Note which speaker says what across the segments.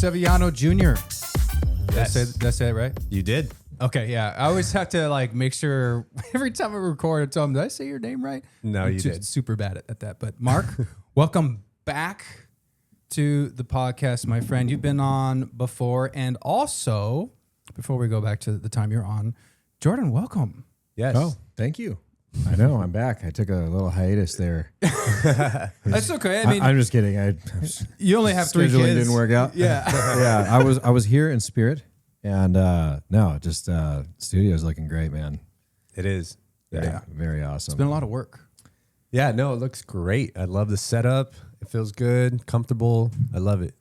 Speaker 1: Sevillano Jr.
Speaker 2: Yes.
Speaker 1: That's it, right?
Speaker 2: You did.
Speaker 1: Okay, yeah. I always have to like make sure every time I record, I tell them, did I say your name right?
Speaker 2: No, you did.
Speaker 1: Super bad at that. But Mark, welcome back to the podcast, my friend. You've been on before. And also, before we go back to the time you're on, Jordan, welcome.
Speaker 2: Yes.
Speaker 3: Oh, thank you. I know. I'm back. I took a little hiatus there.
Speaker 1: That's okay. I mean,
Speaker 3: I'm just kidding.
Speaker 1: you only have 3 kids.
Speaker 3: Scheduling didn't work out.
Speaker 1: Yeah.
Speaker 3: Yeah. I was here in spirit, and studio's looking great, man.
Speaker 2: It is.
Speaker 3: Yeah. Very awesome.
Speaker 1: It's been a lot of work.
Speaker 2: Yeah, no, it looks great. I love the setup. It feels good, comfortable. I love it.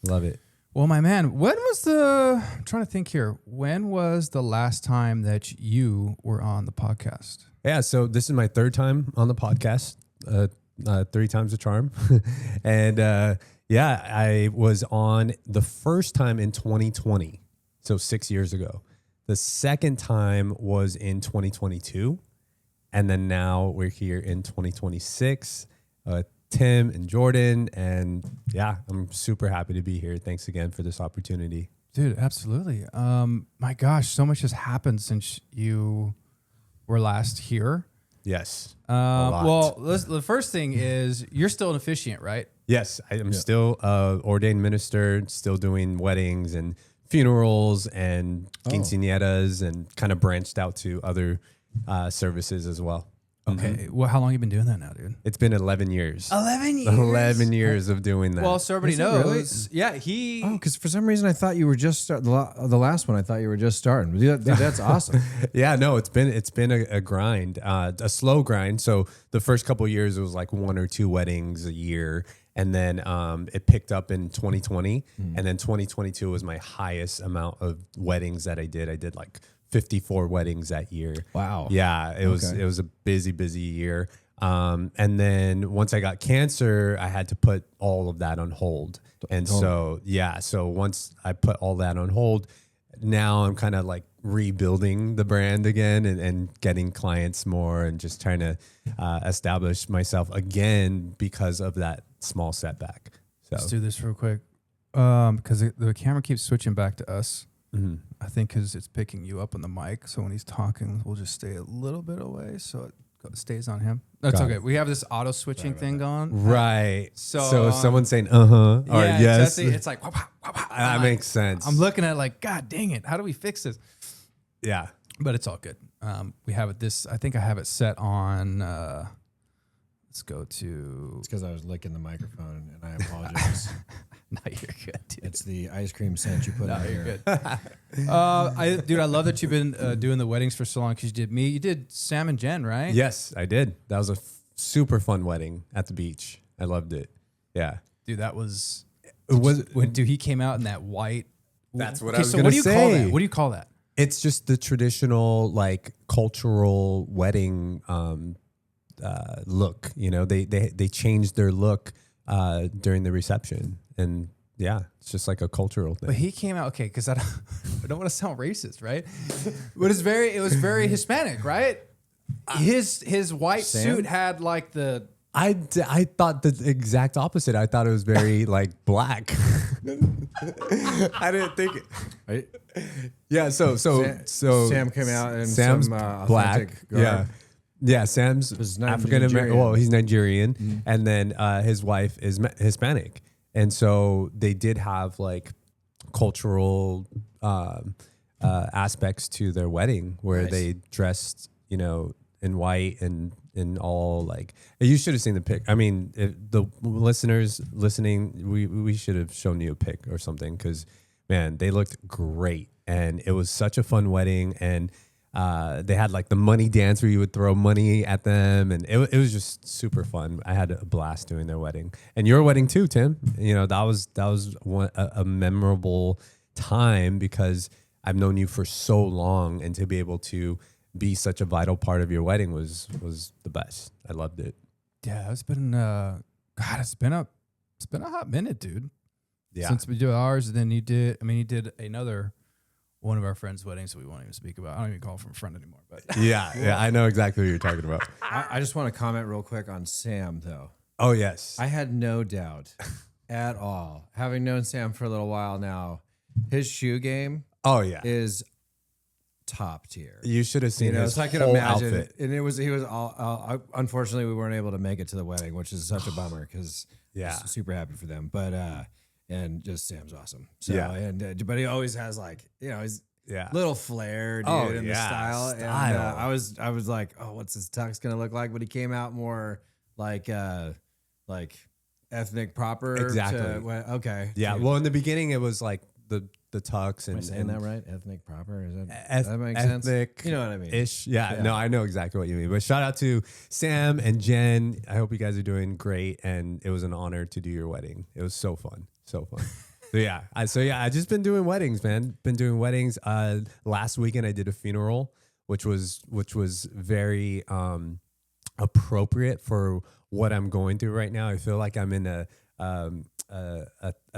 Speaker 2: Love it.
Speaker 1: Well, my man, I'm trying to think here. When was the last time that you were on the podcast?
Speaker 2: Yeah, so this is my 3rd time on the podcast, 3 times the charm. And I was on the first time in 2020, so 6 years ago. The second time was in 2022. And then now we're here in 2026, Tim and Jordan. And yeah, I'm super happy to be here. Thanks again for this opportunity.
Speaker 1: Dude, absolutely. My gosh, so much has happened since you were last here.
Speaker 2: Yes.
Speaker 1: Well, the first thing is you're still an officiant, right?
Speaker 2: Yes, I am still ordained minister, still doing weddings and funerals and quinceañeras, and kind of branched out to other services as well.
Speaker 1: Okay. Mm-hmm. Well, how long have you been doing that now, dude?
Speaker 2: It's been 11 years.
Speaker 1: 11 years?
Speaker 2: 11 years of doing that.
Speaker 1: Well, so everybody knows. Really? Yeah,
Speaker 3: Oh, because for some reason I thought you were just the last one. I thought you were just starting. Dude, that's awesome.
Speaker 2: Yeah, no, it's been a grind, a slow grind. So the first couple of years it was like 1 or 2 weddings a year, and then it picked up in 2020, and then 2022 was my highest amount of weddings that I did. I did like 54 weddings that year.
Speaker 3: Wow.
Speaker 2: Yeah, it was a busy year. And then once I got cancer, I had to put all of that on hold. And so once I put all that on hold, now I'm kind of like rebuilding the brand again and getting clients more and just trying to establish myself again because of that small setback. So
Speaker 1: let's do this real quick because the camera keeps switching back to us. Mm-hmm. I think because it's picking you up on the mic. So when he's talking, we'll just stay a little bit away so it stays on him. That's okay. We have this auto switching thing going.
Speaker 2: Right. So if someone's saying, or yes,
Speaker 1: it's like, wah, wah, wah, wah.
Speaker 2: That makes sense.
Speaker 1: I'm looking at it like, God dang it. How do we fix this?
Speaker 2: Yeah.
Speaker 1: But it's all good. We have it I think I have it set on, let's go to.
Speaker 3: It's because I was licking the microphone, and I apologize.
Speaker 1: No, you're good, dude.
Speaker 3: It's the ice cream scent you put in here.
Speaker 1: Good. I love that you've been doing the weddings for so long because you did me. You did Sam and Jen, right?
Speaker 2: Yes, I did. That was a super fun wedding at the beach. I loved it. Yeah.
Speaker 1: Dude, that was... he came out in that white...
Speaker 2: That's what I was going to say.
Speaker 1: What do you call that?
Speaker 2: It's just the traditional, like, cultural wedding look. You know, they changed their look during the reception. And yeah, it's just like a cultural thing.
Speaker 1: But he came out, okay, because I don't want to sound racist, right? But it was very Hispanic, right? His white suit had like the...
Speaker 2: I thought the exact opposite. I thought it was very like black. I didn't think it. Right? Yeah, so
Speaker 3: Sam came out in
Speaker 2: Sam's
Speaker 3: some
Speaker 2: black.
Speaker 3: Garb.
Speaker 2: Yeah, Sam's African American. Well, he's Nigerian, and then his wife is Hispanic. And so they did have like cultural aspects to their wedding where they dressed, in white and in all like. You should have seen the pic. I mean, the listeners listening, we should have shown you a pic or something because, man, they looked great and it was such a fun wedding. And they had like the money dance where you would throw money at them, and it was just super fun. I had a blast doing their wedding, and your wedding too, Tim. That was a memorable time because I've known you for so long, and to be able to be such a vital part of your wedding was the best. I loved it.
Speaker 1: Yeah, it's been it's been a hot minute, dude.
Speaker 2: Yeah,
Speaker 1: since we did ours, and then you did another. One of our friends' weddings that we won't even speak about. I don't even call him from a friend anymore. But
Speaker 2: yeah, I know exactly what you're talking about.
Speaker 3: I just want to comment real quick on Sam, though.
Speaker 2: Oh, yes.
Speaker 3: I had no doubt at all. Having known Sam for a little while now, his shoe game
Speaker 2: Oh yeah,
Speaker 3: is top tier.
Speaker 2: you should have seen his
Speaker 3: So I could
Speaker 2: whole
Speaker 3: imagine,
Speaker 2: outfit.
Speaker 3: and he was all. Unfortunately, we weren't able to make it to the wedding, which is such a bummer because super happy for them. But and just Sam's awesome. So and but he always has like he's little flair, dude, in the style. And I was like, oh, what's his tux gonna look like? But he came out more like ethnic proper.
Speaker 2: Exactly.
Speaker 3: Okay.
Speaker 2: Yeah.
Speaker 3: Dude.
Speaker 2: Well, in the beginning, it was like the tux and
Speaker 3: Am I saying that right? Ethnic proper? Is that
Speaker 2: does
Speaker 3: that make sense?
Speaker 2: Ethnic,
Speaker 3: You know what I mean?
Speaker 2: Ish. Yeah. No, I know exactly what you mean. But shout out to Sam and Jen. I hope you guys are doing great, and it was an honor to do your wedding. It was so fun. So fun. I just been doing weddings, man. Been doing weddings. Last weekend I did a funeral, which was very appropriate for what I'm going through right now. I feel like I'm in a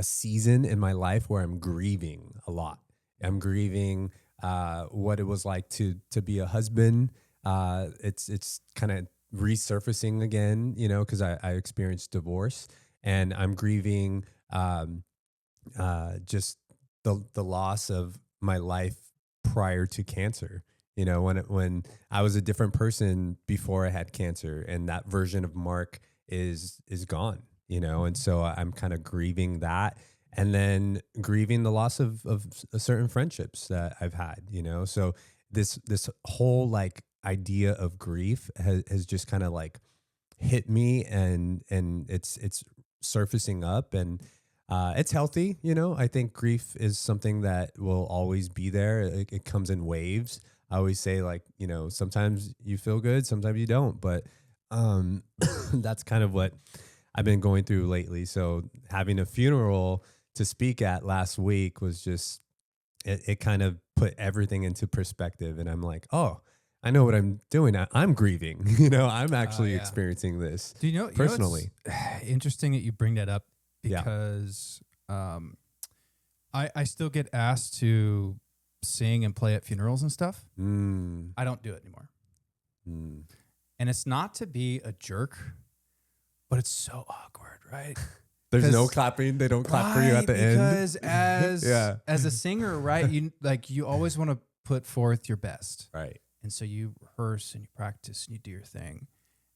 Speaker 2: season in my life where I'm grieving a lot. I'm grieving what it was like to be a husband. It's kind of resurfacing again, because I experienced divorce, and I'm grieving just the loss of my life prior to cancer. When I was a different person before I had cancer, and that version of Mark is gone, and so I'm kind of grieving that, and then grieving the loss of certain friendships that I've had, so this whole like idea of grief has just kind of like hit me, and it's surfacing up, and it's healthy. I think grief is something that will always be there. It comes in waves. I always say, like, sometimes you feel good, sometimes you don't, but that's kind of what I've been going through lately. So having a funeral to speak at last week was just, it kind of put everything into perspective. And I'm like, oh, I know what I'm doing. I'm grieving. I'm actually experiencing this personally.
Speaker 1: Interesting that you bring that up, because I still get asked to sing and play at funerals and stuff. I don't do it anymore. And it's not to be a jerk, but it's so awkward, right?
Speaker 2: There's no clapping. They don't clap for you at the end.
Speaker 1: Because as a singer, right, you always want to put forth your best.
Speaker 2: Right.
Speaker 1: And so you rehearse and you practice and you do your thing.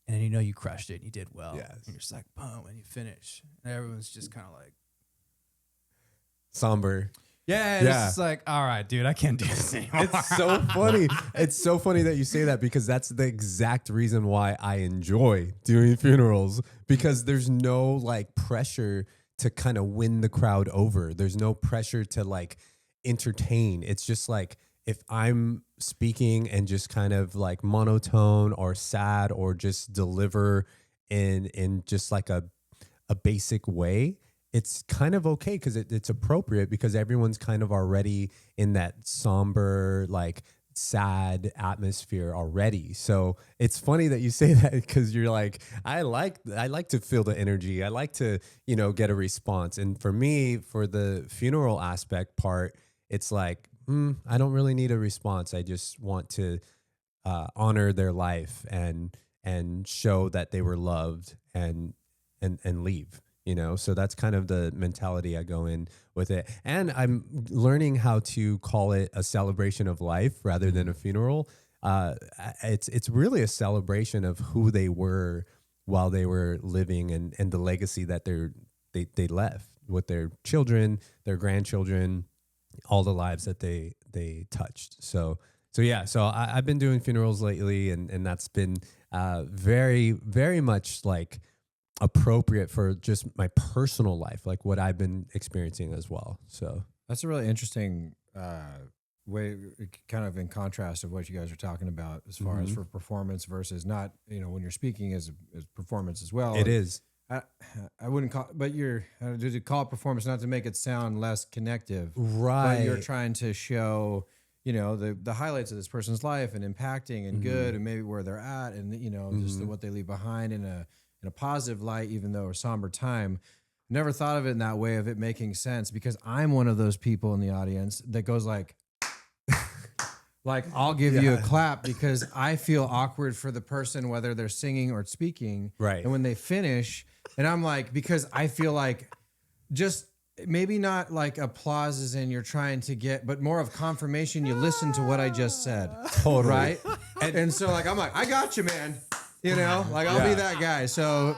Speaker 1: And then you crushed it and you did well.
Speaker 2: Yes.
Speaker 1: And you're just like, boom, and you finish. And everyone's just kind of like
Speaker 2: somber.
Speaker 1: Yeah, it's just like, all right, dude, I can't do this anymore.
Speaker 2: It's so funny. It's so funny that you say that, because that's the exact reason why I enjoy doing funerals, because there's no like pressure to kind of win the crowd over. There's no pressure to like entertain. It's just like, if I'm speaking and just kind of like monotone or sad, or just deliver in just like a basic way, it's kind of okay, because it's appropriate, because everyone's kind of already in that somber, like sad atmosphere already. So it's funny that you say that, because you're like, I like to feel the energy. I like to, get a response. And for me, for the funeral aspect part, it's like, I don't really need a response. I just want to honor their life and show that they were loved and leave. So that's kind of the mentality I go in with it. And I'm learning how to call it a celebration of life rather than a funeral. It's really a celebration of who they were while they were living, and the legacy that they left with their children, their grandchildren, all the lives that they touched. So I've been doing funerals lately, and that's been very, very much like appropriate for just my personal life, like what I've been experiencing as well. So
Speaker 3: that's a really interesting way, kind of in contrast of what you guys are talking about, as far as for performance versus not, when you're speaking as performance as well.
Speaker 2: It is.
Speaker 3: I wouldn't call, but you're to call it performance, not to make it sound less connective,
Speaker 2: right?
Speaker 3: But you're trying to show, the highlights of this person's life and impacting and good, and maybe where they're at, and just what they leave behind in a positive light, even though a somber time. Never thought of it in that way, of it making sense, because I'm one of those people in the audience that goes like, like, I'll give you a clap because I feel awkward for the person, whether they're singing or speaking.
Speaker 2: Right.
Speaker 3: And when they finish, and I'm like, because I feel like just maybe not like applauses and you're trying to get, but more of confirmation. You listen to what I just said.
Speaker 2: Totally.
Speaker 3: Right. And so like, I'm like, I got you, man. You know, like I'll be that guy. So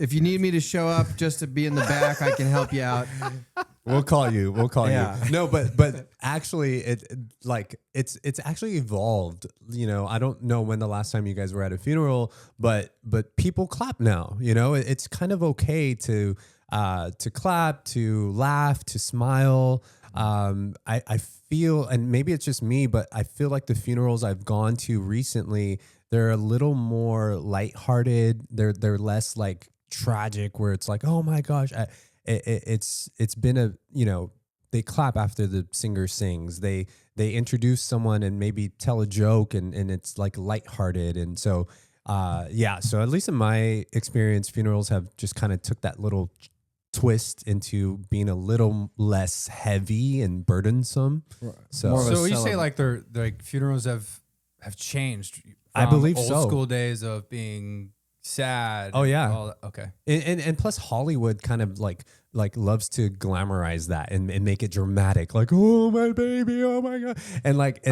Speaker 3: if you need me to show up just to be in the back, I can help you out.
Speaker 2: We'll call you.
Speaker 3: Yeah.
Speaker 2: No, but actually, it's actually evolved. You know, I don't know when the last time you guys were at a funeral, but people clap now. You know, it's kind of okay to clap, to laugh, to smile. I feel, and maybe it's just me, but I feel like the funerals I've gone to recently, they're a little more lighthearted. They're less like tragic, where it's like, oh my gosh. It's been a, you know, they clap after the singer sings. They introduce someone and maybe tell a joke, and it's like lighthearted. And so, so at least in my experience, funerals have just kind of took that little twist into being a little less heavy and burdensome.
Speaker 1: So you say like they're like funerals have changed.
Speaker 2: I believe
Speaker 1: old
Speaker 2: so.
Speaker 1: School days of being sad.
Speaker 2: Oh yeah.
Speaker 1: All that. Okay.
Speaker 2: And plus Hollywood kind of like loves to glamorize that and make it dramatic. Like, oh my baby, oh my God. And like,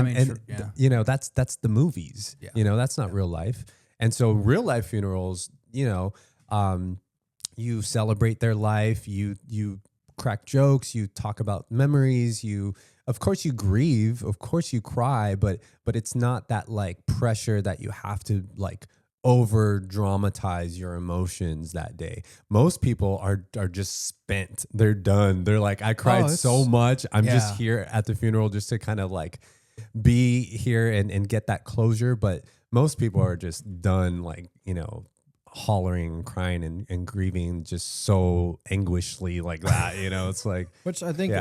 Speaker 2: you know, that's the movies, you know, that's not real life. And so real life funerals, you know, you celebrate their life, you crack jokes, you talk about memories, of course you grieve, of course you cry, but it's not that like pressure that you have to like over dramatize your emotions that day. Most people are just spent. They're done. They're like, I cried so much. I'm just here at the funeral just to kind of like be here and get that closure. But most people are just done, like, you know, hollering, crying and grieving just so anguishedly like that, you know. It's like,
Speaker 3: which I think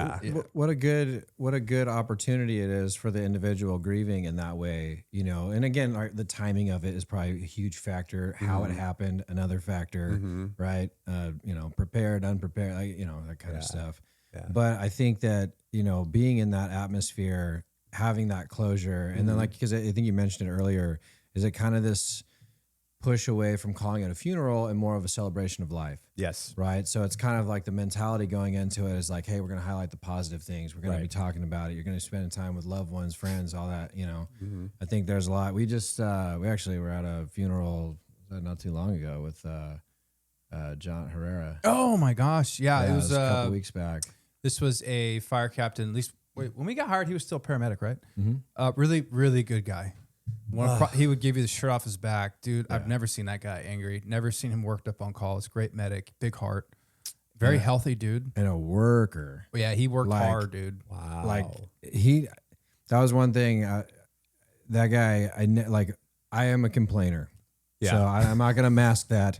Speaker 3: what a good opportunity it is for the individual grieving in that way, you know. And again, the timing of it is probably a huge factor. How it happened, another factor, right? You know, prepared, unprepared, like, you know, that kind of stuff. But I think that, you know, being in that atmosphere, having that closure, and then like, because I think you mentioned it earlier, is it kind of this push away from calling it a funeral and more of a celebration of life.
Speaker 2: Yes.
Speaker 3: Right. So it's kind of like the mentality going into it is like, hey, we're going to highlight the positive things. We're going to be talking about it. You're going to spend time with loved ones, friends, all that, you know. I think there's a lot. We just, we actually were at a funeral not too long ago with John Herrera.
Speaker 1: Oh my gosh. Yeah. It was
Speaker 3: a couple weeks back.
Speaker 1: This was a fire captain. At least when we got hired, he was still a paramedic, right? Really, really good guy. He would give you the shirt off his back. Dude, I've never seen that guy angry. Never seen him worked up on call. It's a great medic, big heart, very healthy dude.
Speaker 3: And a worker.
Speaker 1: Yeah, he worked hard, dude.
Speaker 2: Wow.
Speaker 3: Like that was one thing. That guy, I am a complainer.
Speaker 2: Yeah.
Speaker 3: So I'm not going to mask that,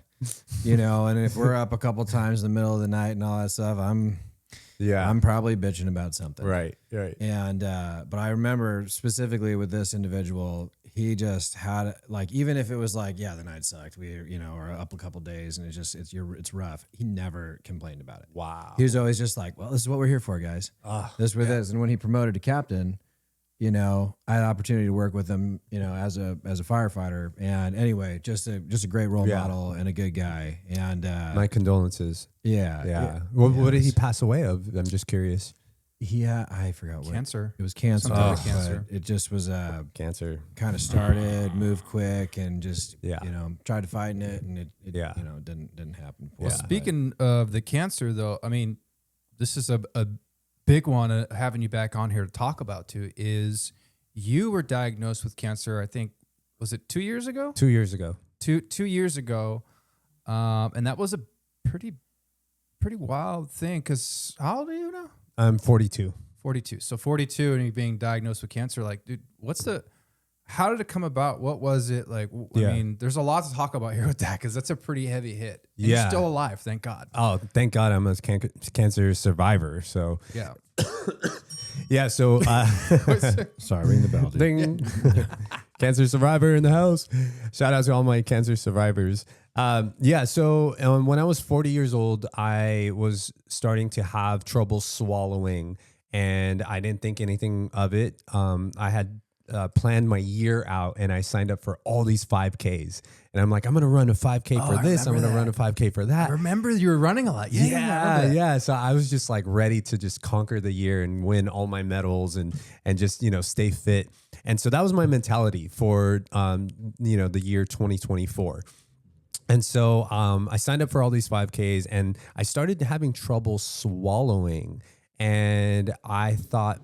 Speaker 3: you know, and if we're up a couple times in the middle of the night and all that stuff, I'm probably bitching about something.
Speaker 2: Right.
Speaker 3: And, but I remember specifically with this individual, he just had like, even if it was like, yeah, the night sucked, we, you know, are up a couple days and it's rough. He never complained about it.
Speaker 2: Wow.
Speaker 3: He was always just like, well, this is what we're here for, guys. This with this. And when he promoted to captain, you know, I had an opportunity to work with him, you know, as a firefighter. And anyway, just a great role model and a good guy. And
Speaker 2: my condolences.
Speaker 3: Yeah.
Speaker 2: What did he pass away of? I'm just curious.
Speaker 3: I forgot what.
Speaker 1: Cancer.
Speaker 3: It was cancer.
Speaker 1: Cancer.
Speaker 3: It just was
Speaker 2: cancer.
Speaker 3: Kind of started, moved quick, and just you know, tried to fight in it, and it you know, didn't happen.
Speaker 1: Well, speaking of the cancer, though, I mean, this is a big one having you back on here to talk about too. Is you were diagnosed with cancer? I think, was it 2 years ago?
Speaker 2: 2 years ago.
Speaker 1: 2 years ago, and that was a pretty wild thing. Because how old are you now?
Speaker 2: I'm 42.
Speaker 1: 42. So 42 and you being diagnosed with cancer, like, dude, how did it come about? What was it like? I mean, there's a lot to talk about here with that because that's a pretty heavy hit. And you're still alive, thank God.
Speaker 2: Oh, thank God I'm a cancer survivor. So
Speaker 1: yeah.
Speaker 2: Yeah, so
Speaker 3: sorry, ring the bell. Dude.
Speaker 2: Ding. Cancer survivor in the house. Shout out to all my cancer survivors. So when I was 40 years old, I was starting to have trouble swallowing, and I didn't think anything of it. I had planned my year out, and I signed up for all these 5Ks. And I'm like, I'm going to run a 5K for this. I'm going to run a 5K for that.
Speaker 1: I remember you were running a lot.
Speaker 2: Yeah. So I was just like ready to just conquer the year and win all my medals and just, stay fit. And so that was my mentality for, the year 2024. And so I signed up for all these 5Ks, and I started having trouble swallowing. And I thought,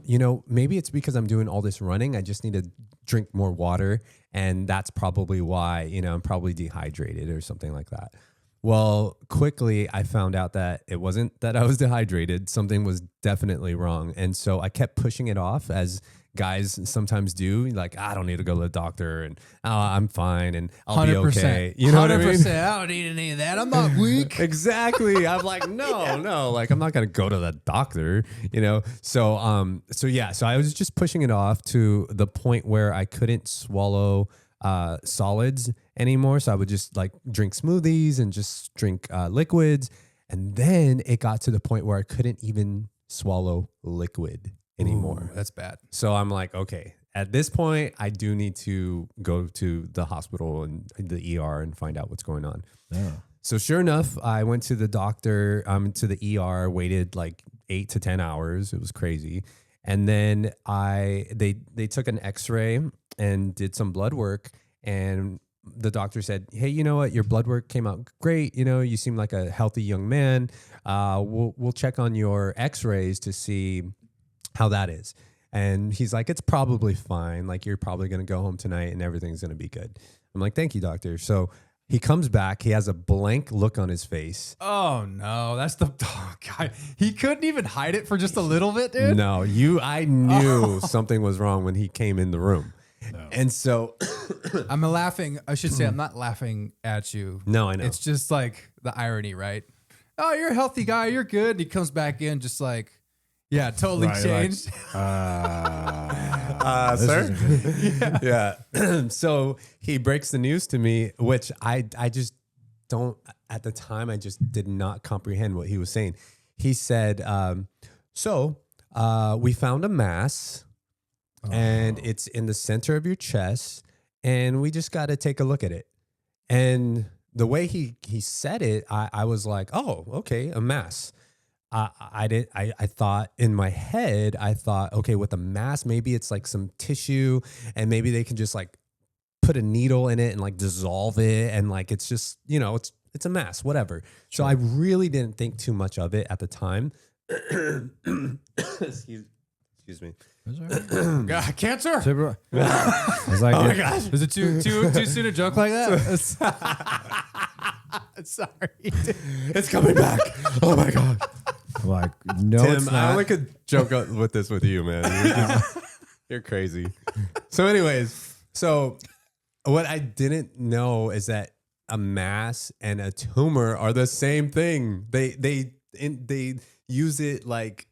Speaker 2: maybe it's because I'm doing all this running. I just need to drink more water. And that's probably why, I'm probably dehydrated or something like that. Well, quickly, I found out that it wasn't that I was dehydrated. Something was definitely wrong. And so I kept pushing it off, as guys sometimes do. Like, I don't need to go to the doctor, and I'm fine, and I'll be okay. You know what I mean?
Speaker 1: 100%. I don't need any of that. I'm not weak.
Speaker 2: Exactly. I'm like, no, like I'm not gonna go to the doctor, So I was just pushing it off to the point where I couldn't swallow solids anymore. So I would just like drink smoothies and just drink liquids, and then it got to the point where I couldn't even swallow liquid anymore.
Speaker 1: Ooh, that's bad.
Speaker 2: So I'm like, okay, at this point, I do need to go to the hospital and the ER and find out what's going on.
Speaker 3: Yeah.
Speaker 2: So sure enough, I went to the doctor, to the ER, waited like 8 to 10 hours. It was crazy. And then they took an X-ray and did some blood work, and the doctor said, hey, you know what? Your blood work came out great. You seem like a healthy young man. We'll check on your X-rays to see how that is. And he's like, it's probably fine. Like, you're probably going to go home tonight and everything's going to be good. I'm like, thank you, doctor. So he comes back. He has a blank look on his face.
Speaker 1: Oh no, that's the guy. He couldn't even hide it for just a little bit, dude.
Speaker 2: No, I knew something was wrong when he came in the room. No. And so
Speaker 1: I'm laughing. I should say I'm not laughing at you.
Speaker 2: No, I know.
Speaker 1: It's just like the irony, right? Oh, you're a healthy guy. You're good. And he comes back in just like, yeah, totally changed.
Speaker 2: Like, sir? Yeah. So he breaks the news to me, which I just don't, at the time, I just did not comprehend what he was saying. He said, we found a mass, and it's in the center of your chest, and we just got to take a look at it. And the way he said it, I was like, oh, okay, a mass. I thought in my head, okay, with the mass, maybe it's like some tissue, and maybe they can just like put a needle in it and like dissolve it. And like, it's just, it's a mass, whatever. Sure. So I really didn't think too much of it at the time. Excuse me.
Speaker 1: Cancer?
Speaker 3: I was like,
Speaker 2: oh my gosh.
Speaker 1: Is it too soon to joke like that? Sorry.
Speaker 2: It's coming back. Oh my God.
Speaker 3: Like, no,
Speaker 2: Tim,
Speaker 3: it's not.
Speaker 2: I only could joke with this with you, man. You're crazy. So anyways, what I didn't know is that a mass and a tumor are the same thing. They use it like,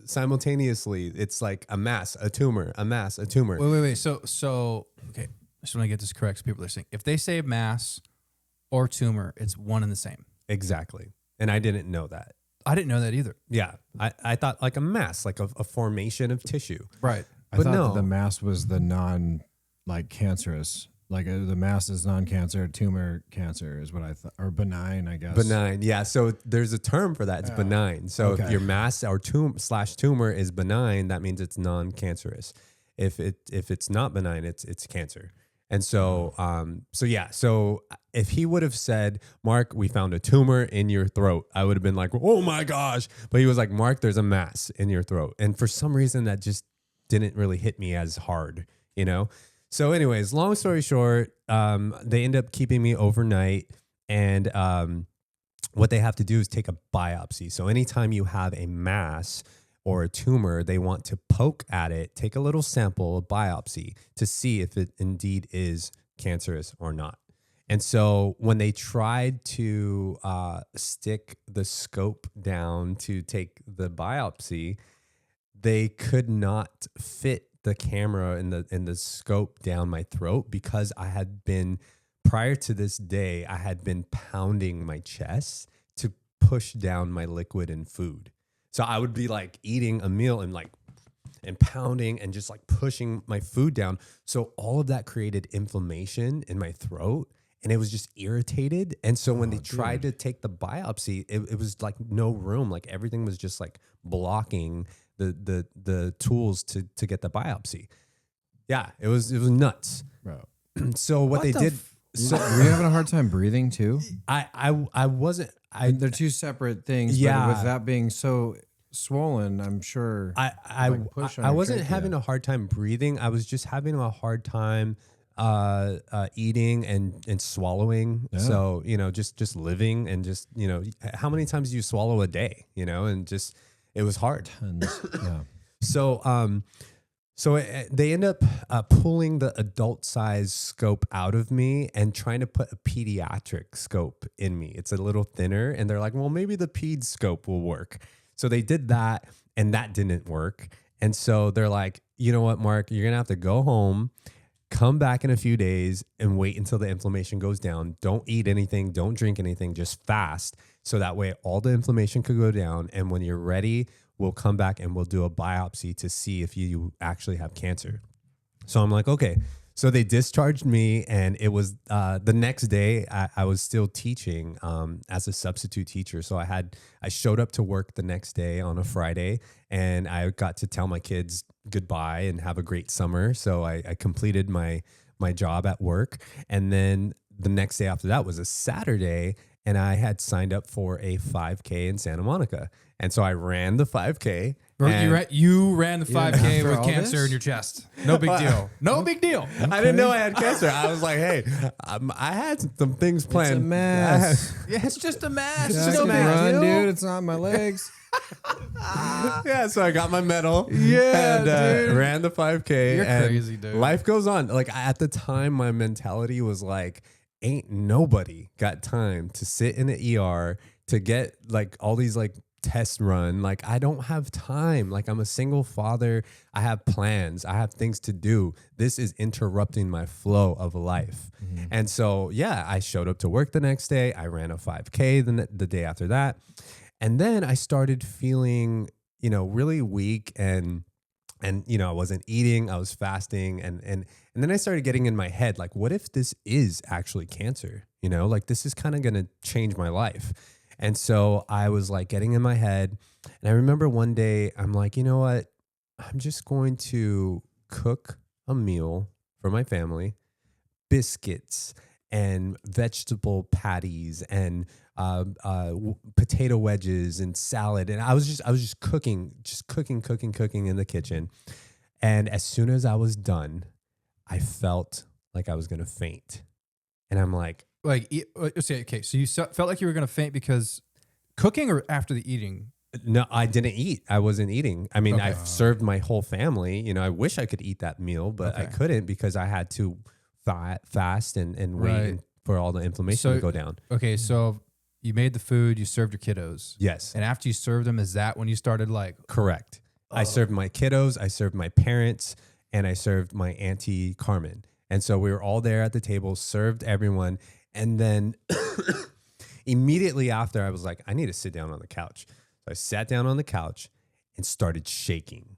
Speaker 2: simultaneously. It's like a mass, a tumor, a mass, a tumor.
Speaker 1: Wait. So okay. I just want to get this correct. So people are saying if they say mass or tumor, it's one and the same.
Speaker 2: Exactly. And I didn't know that.
Speaker 1: I didn't know that either.
Speaker 2: Yeah. I thought like a mass, like a formation of tissue.
Speaker 1: Right.
Speaker 3: I thought that the mass was the cancerous. Like the mass is non-cancer, tumor cancer is what I thought, or benign, I guess.
Speaker 2: Benign, yeah. So there's a term for that. It's benign. So if your mass or tumor is benign, that means it's non-cancerous. If it's not benign, it's cancer. And so So if he would have said, Mark, we found a tumor in your throat, I would have been like, oh my gosh. But he was like, Mark, there's a mass in your throat. And for some reason, that just didn't really hit me as hard, So anyways, long story short, they end up keeping me overnight, and what they have to do is take a biopsy. So anytime you have a mass or a tumor, they want to poke at it, take a little sample, a biopsy, to see if it indeed is cancerous or not. And so when they tried to stick the scope down to take the biopsy, they could not fit the camera and the scope down my throat, because I had been, prior to this day, I had been pounding my chest to push down my liquid and food. So I would be like eating a meal and like and pounding and just like pushing my food down. So all of that created inflammation in my throat, and it was just irritated. And so when they tried to take the biopsy, it was like no room. Like everything was just like blocking the tools to get the biopsy. Yeah, it was nuts.
Speaker 3: Bro.
Speaker 2: So what they did.
Speaker 3: So were you having a hard time breathing too?
Speaker 2: I wasn't.
Speaker 3: They're two separate things.
Speaker 2: Yeah.
Speaker 3: But with that being so swollen, I'm sure.
Speaker 2: I wasn't having a hard time breathing. I was just having a hard time eating and swallowing. Yeah. So, just living and just, how many times do you swallow a day, and just, it was hard.
Speaker 3: Tons. Yeah.
Speaker 2: So they end up pulling the adult size scope out of me and trying to put a pediatric scope in me. It's a little thinner, and they're like, well, maybe the ped scope will work. So they did that, and that didn't work. And so they're like, you know what, Mark, you're going to have to go home, come back in a few days, and wait until the inflammation goes down. Don't eat anything. Don't drink anything. Just fast. So that way all the inflammation could go down. And when you're ready, we'll come back and we'll do a biopsy to see if you actually have cancer. So I'm like, okay. So they discharged me, and it was the next day I was still teaching as a substitute teacher. So I showed up to work the next day on a Friday, and I got to tell my kids goodbye and have a great summer. So I completed my job at work. And then the next day after that was a Saturday, and I had signed up for a 5K in Santa Monica. And so I ran the 5K.
Speaker 1: You ran the 5K with cancer
Speaker 3: this?
Speaker 1: in your chest. No big deal. No big deal.
Speaker 2: Okay. I didn't know I had cancer. I was like, hey, I had some things planned.
Speaker 3: It's a mess.
Speaker 1: Yeah, it's just a mess.
Speaker 3: I
Speaker 1: It's no
Speaker 3: can
Speaker 1: big
Speaker 3: run,
Speaker 1: deal.
Speaker 3: dude. It's not my legs.
Speaker 2: Yeah, so I got my medal.
Speaker 1: Yeah,
Speaker 2: and
Speaker 1: dude.
Speaker 2: ran the 5K.
Speaker 1: You're
Speaker 2: and
Speaker 1: crazy, dude.
Speaker 2: Life goes on. Like at the time, my mentality was like, ain't nobody got time to sit in the ER to get like all these like tests run. Like I don't have time. Like I'm a single father. I have plans. I have things to do. This is interrupting my flow of life. Mm-hmm. And so, yeah, I showed up to work the next day. I ran a 5K the day after that. And then I started feeling, really weak and I wasn't eating, I was fasting. And then I started getting in my head, like, what if this is actually cancer? Like this is kind of going to change my life. And so I was like getting in my head. And I remember one day I'm like, you know what? I'm just going to cook a meal for my family, biscuits and vegetable patties and potato wedges and salad. And I was just cooking in the kitchen. And as soon as I was done, I felt like I was going to faint. And I'm like,
Speaker 1: okay, so you felt like you were going to faint because cooking or after the eating?
Speaker 2: No, I didn't eat. I wasn't eating. I mean,
Speaker 1: Okay.
Speaker 2: I've served my whole family. I wish I could eat that meal, but I couldn't because I had to fast and wait for all the inflammation to go down.
Speaker 1: Okay, so you made the food, you served your kiddos.
Speaker 2: Yes.
Speaker 1: And after you served them, is that when you started like...
Speaker 2: Correct. I served my kiddos, I served my parents, and I served my Auntie Carmen. And so we were all there at the table, served everyone. And then immediately after, I was like, I need to sit down on the couch. So I sat down on the couch and started shaking.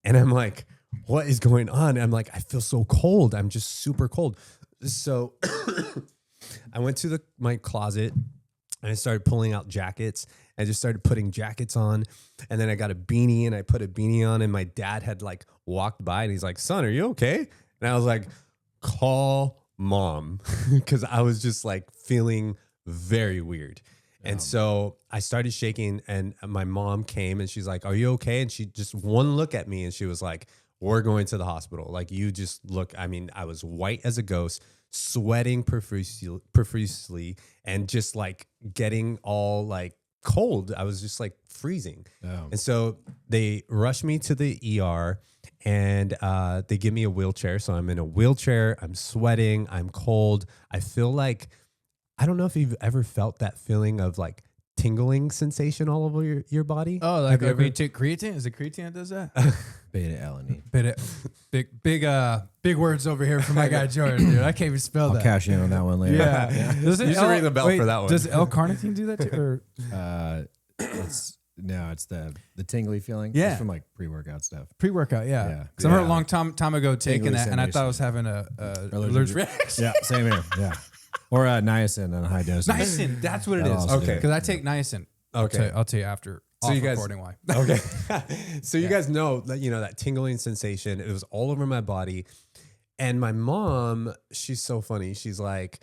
Speaker 2: And I'm like, what is going on? I'm like, I feel so cold. I'm just super cold. So I went to my closet and I started pulling out jackets. I just started putting jackets on. And then I got a beanie and I put a beanie on. And my dad had like walked by and he's like, son, are you okay? And I was like, call mom, because I was just like feeling very weird. And so I started shaking and my mom came and she's like, are you okay? And she just one look at me and she was like, we're going to the hospital. Like you just look, I mean, I was white as a ghost, sweating profusely and just like getting all like cold. I was just like freezing. Oh. And so they rushed me to the ER and they give me a wheelchair. So I'm in a wheelchair. I'm sweating. I'm cold. I feel like, I don't know if you've ever felt that feeling of like tingling sensation all over your body.
Speaker 1: Oh, like when you take creatine? Is it creatine that does that?
Speaker 3: Beta-alanine.
Speaker 1: Big words over here from my guy Jordan, dude. I can't even spell
Speaker 3: I'll
Speaker 1: that.
Speaker 3: cash in on that one later.
Speaker 1: Yeah.
Speaker 2: You should ring the bell for that one.
Speaker 1: Does L-carnitine do that too? Or?
Speaker 3: No, it's the tingly feeling.
Speaker 1: Yeah.
Speaker 3: It's from like pre-workout stuff.
Speaker 1: Pre-workout, yeah.
Speaker 3: Yeah.
Speaker 1: Because I remember a long time ago taking
Speaker 3: Tingly
Speaker 1: that, and I thought I was
Speaker 3: sensation.
Speaker 1: having a allergic reaction.
Speaker 3: Yeah, same here. Yeah. Or niacin on high doses.
Speaker 1: Niacin, that's what it
Speaker 3: That'll
Speaker 1: is.
Speaker 3: also do
Speaker 2: Okay.
Speaker 3: it.
Speaker 1: Because I take niacin.
Speaker 2: Okay.
Speaker 1: I'll tell you after.
Speaker 2: So
Speaker 1: off
Speaker 2: you guys-
Speaker 1: recording why.
Speaker 2: Okay. So you guys know that, that tingling sensation, it was all over my body. And my mom, she's so funny. She's like,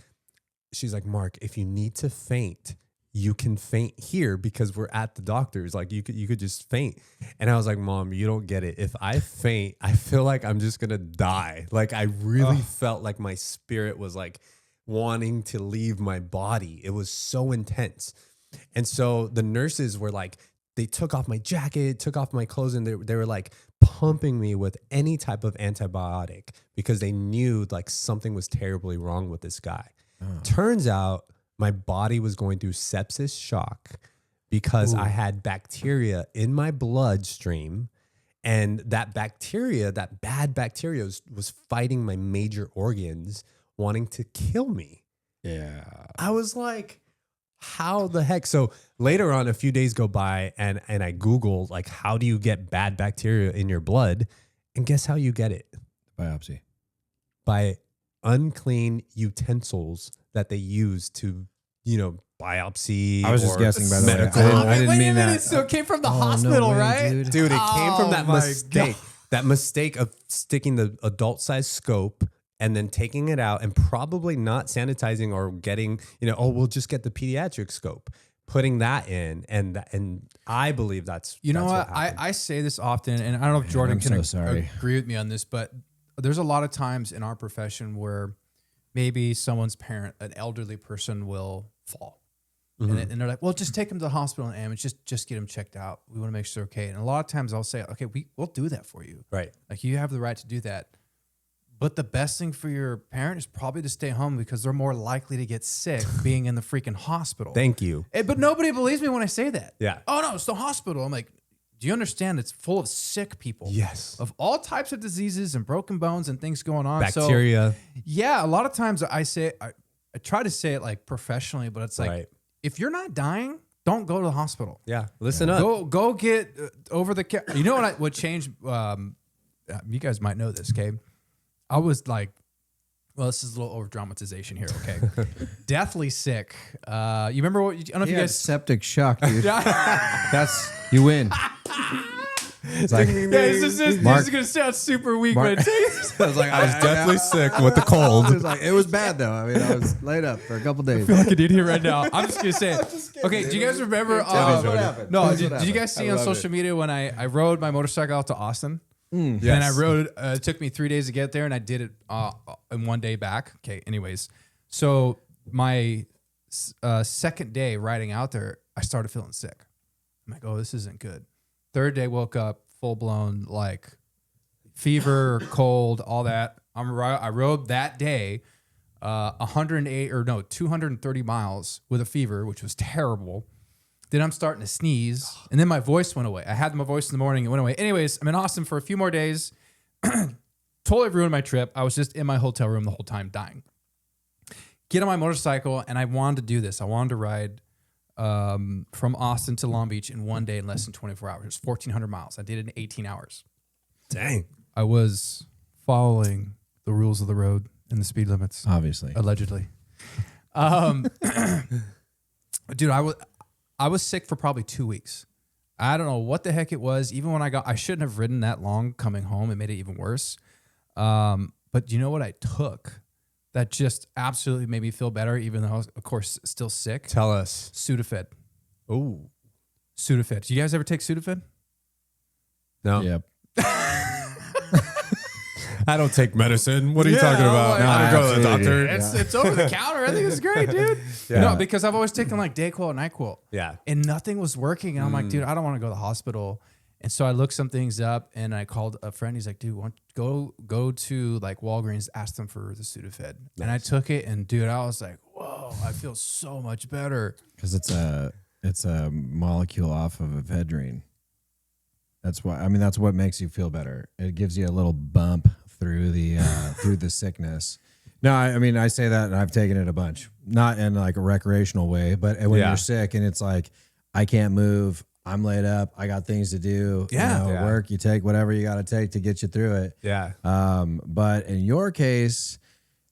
Speaker 2: Mark, if you need to faint, you can faint here because we're at the doctor's. Like you could just faint. And I was like, Mom, you don't get it. If I faint, I feel like I'm just going to die. Like I really felt like my spirit was like wanting to leave my body. It was so intense. And so the nurses were like, they took off my jacket, took off my clothes, and they were like pumping me with any type of antibiotic because they knew like something was terribly wrong with this guy. Turns out my body was going through sepsis shock because I had bacteria in my bloodstream, and that bacteria, that bad bacteria was fighting my major organs, wanting to kill me.
Speaker 3: Yeah.
Speaker 2: I was like, how the heck? So later on, a few days go by, and I Googled like, how do you get bad bacteria in your blood? And guess how you get it?
Speaker 3: Biopsy.
Speaker 2: By unclean utensils that they use to, biopsy.
Speaker 3: I was just
Speaker 2: or
Speaker 3: guessing, by the way.
Speaker 2: medical.
Speaker 3: I didn't mean that.
Speaker 1: So it came from the
Speaker 3: Oh, no
Speaker 1: hospital,
Speaker 3: way,
Speaker 1: right?
Speaker 3: dude.
Speaker 2: Dude, it came from that
Speaker 1: my
Speaker 2: mistake.
Speaker 1: God.
Speaker 2: That mistake of sticking the adult-sized scope and then taking it out and probably not sanitizing or getting, we'll just get the pediatric scope, putting that in. And I believe that's
Speaker 1: You know
Speaker 2: that's
Speaker 1: what?
Speaker 2: happened.
Speaker 1: I say this often, and I don't know if Jordan
Speaker 3: I'm
Speaker 1: can
Speaker 3: so sorry.
Speaker 1: agree with me on this, but there's a lot of times in our profession where maybe someone's parent, an elderly person, will fall. And they're like, well, just take them to the hospital and just get them checked out. We want to make sure they're okay. And a lot of times I'll say, okay, we'll do that for you.
Speaker 2: Right.
Speaker 1: Like you have the right to do that. But the best thing for your parent is probably to stay home because they're more likely to get sick being in the freaking hospital.
Speaker 2: Thank you.
Speaker 1: But nobody believes me when I say that.
Speaker 2: Yeah.
Speaker 1: Oh, no, it's the hospital. I'm like, do you understand it's full of sick people?
Speaker 2: Yes.
Speaker 1: Of all types of diseases and broken bones and things going on.
Speaker 2: Bacteria.
Speaker 1: So, yeah, a lot of times I try to say it like professionally, but it's like,
Speaker 2: Right.
Speaker 1: if you're not dying, don't go to the hospital.
Speaker 2: Yeah. Listen up.
Speaker 1: Go get over the counter. You know what changed? You guys might know this, okay? I was like, well, this is a little over dramatization here, okay? Deathly sick. You remember what? I don't know if
Speaker 3: He
Speaker 1: you
Speaker 3: had
Speaker 1: guys.
Speaker 3: septic shock, dude. You win. It's like,
Speaker 1: This is gonna sound super weak,
Speaker 3: Mark-
Speaker 1: but
Speaker 3: I was like,
Speaker 2: I was definitely sick with the cold.
Speaker 3: it was bad though. I mean, I was laid up for a couple days.
Speaker 1: I feel like an idiot right now. I'm just gonna say it. Okay, do you guys remember?
Speaker 3: Tell us what happened.
Speaker 1: No,
Speaker 3: Tell us
Speaker 1: did
Speaker 3: what
Speaker 1: you guys
Speaker 3: happened.
Speaker 1: see
Speaker 3: I
Speaker 1: on
Speaker 3: love
Speaker 1: social media when I rode my motorcycle out to Austin?
Speaker 2: Yes.
Speaker 1: And I rode. It took me 3 days to get there, and I did it in 1 day back. Okay. Anyways, so my second day riding out there, I started feeling sick. I'm like, oh, this isn't good. Third day, woke up full blown like fever, cold, all that. I rode that day 230 miles with a fever, which was terrible. Then I'm starting to sneeze, and then my voice went away. I had my voice in the morning, it went away. Anyways, I'm in Austin for a few more days. Totally ruined my trip. I was just in my hotel room the whole time dying. Get on my motorcycle, and I wanted to do this. I wanted to ride from Austin to Long Beach in 1 day in less than 24 hours. It was 1,400 miles. I did it in 18 hours.
Speaker 2: Dang.
Speaker 1: I was following the rules of the road and the speed limits,
Speaker 3: Obviously.
Speaker 1: allegedly. Dude, I was sick for probably 2 weeks. I don't know what the heck it was. Even when I shouldn't have ridden that long coming home. It made it even worse. But you know what I took that just absolutely made me feel better, even though I was, of course, still sick?
Speaker 2: Tell us.
Speaker 1: Sudafed.
Speaker 2: Oh.
Speaker 1: Sudafed. Do you guys ever take Sudafed?
Speaker 2: No.
Speaker 3: Yep.
Speaker 2: I don't take medicine. What are you talking about?
Speaker 1: I'm like,
Speaker 2: I don't go to the
Speaker 3: absolutely.
Speaker 2: doctor.
Speaker 1: It's over the counter. I think it's great, dude.
Speaker 2: Yeah.
Speaker 1: No, because I've always taken like Dayquil and NyQuil.
Speaker 2: Yeah.
Speaker 1: And nothing was working. And I'm like, dude, I don't want to go to the hospital. And so I looked some things up, and I called a friend. He's like, dude, go to like Walgreens, ask them for the Sudafed. Nice. And I took it, and dude, I was like, whoa, I feel so much better.
Speaker 3: Because it's a molecule off of ephedrine. That's why. I mean, that's what makes you feel better. It gives you a little bump through the sickness. No, I mean, I say that, and I've taken it a bunch, not in like a recreational way, but when you're sick and it's like, I can't move, I'm laid up. I got things to do.
Speaker 1: Yeah.
Speaker 3: Work. You take whatever you got to take to get you through it.
Speaker 2: Yeah.
Speaker 3: But in your case,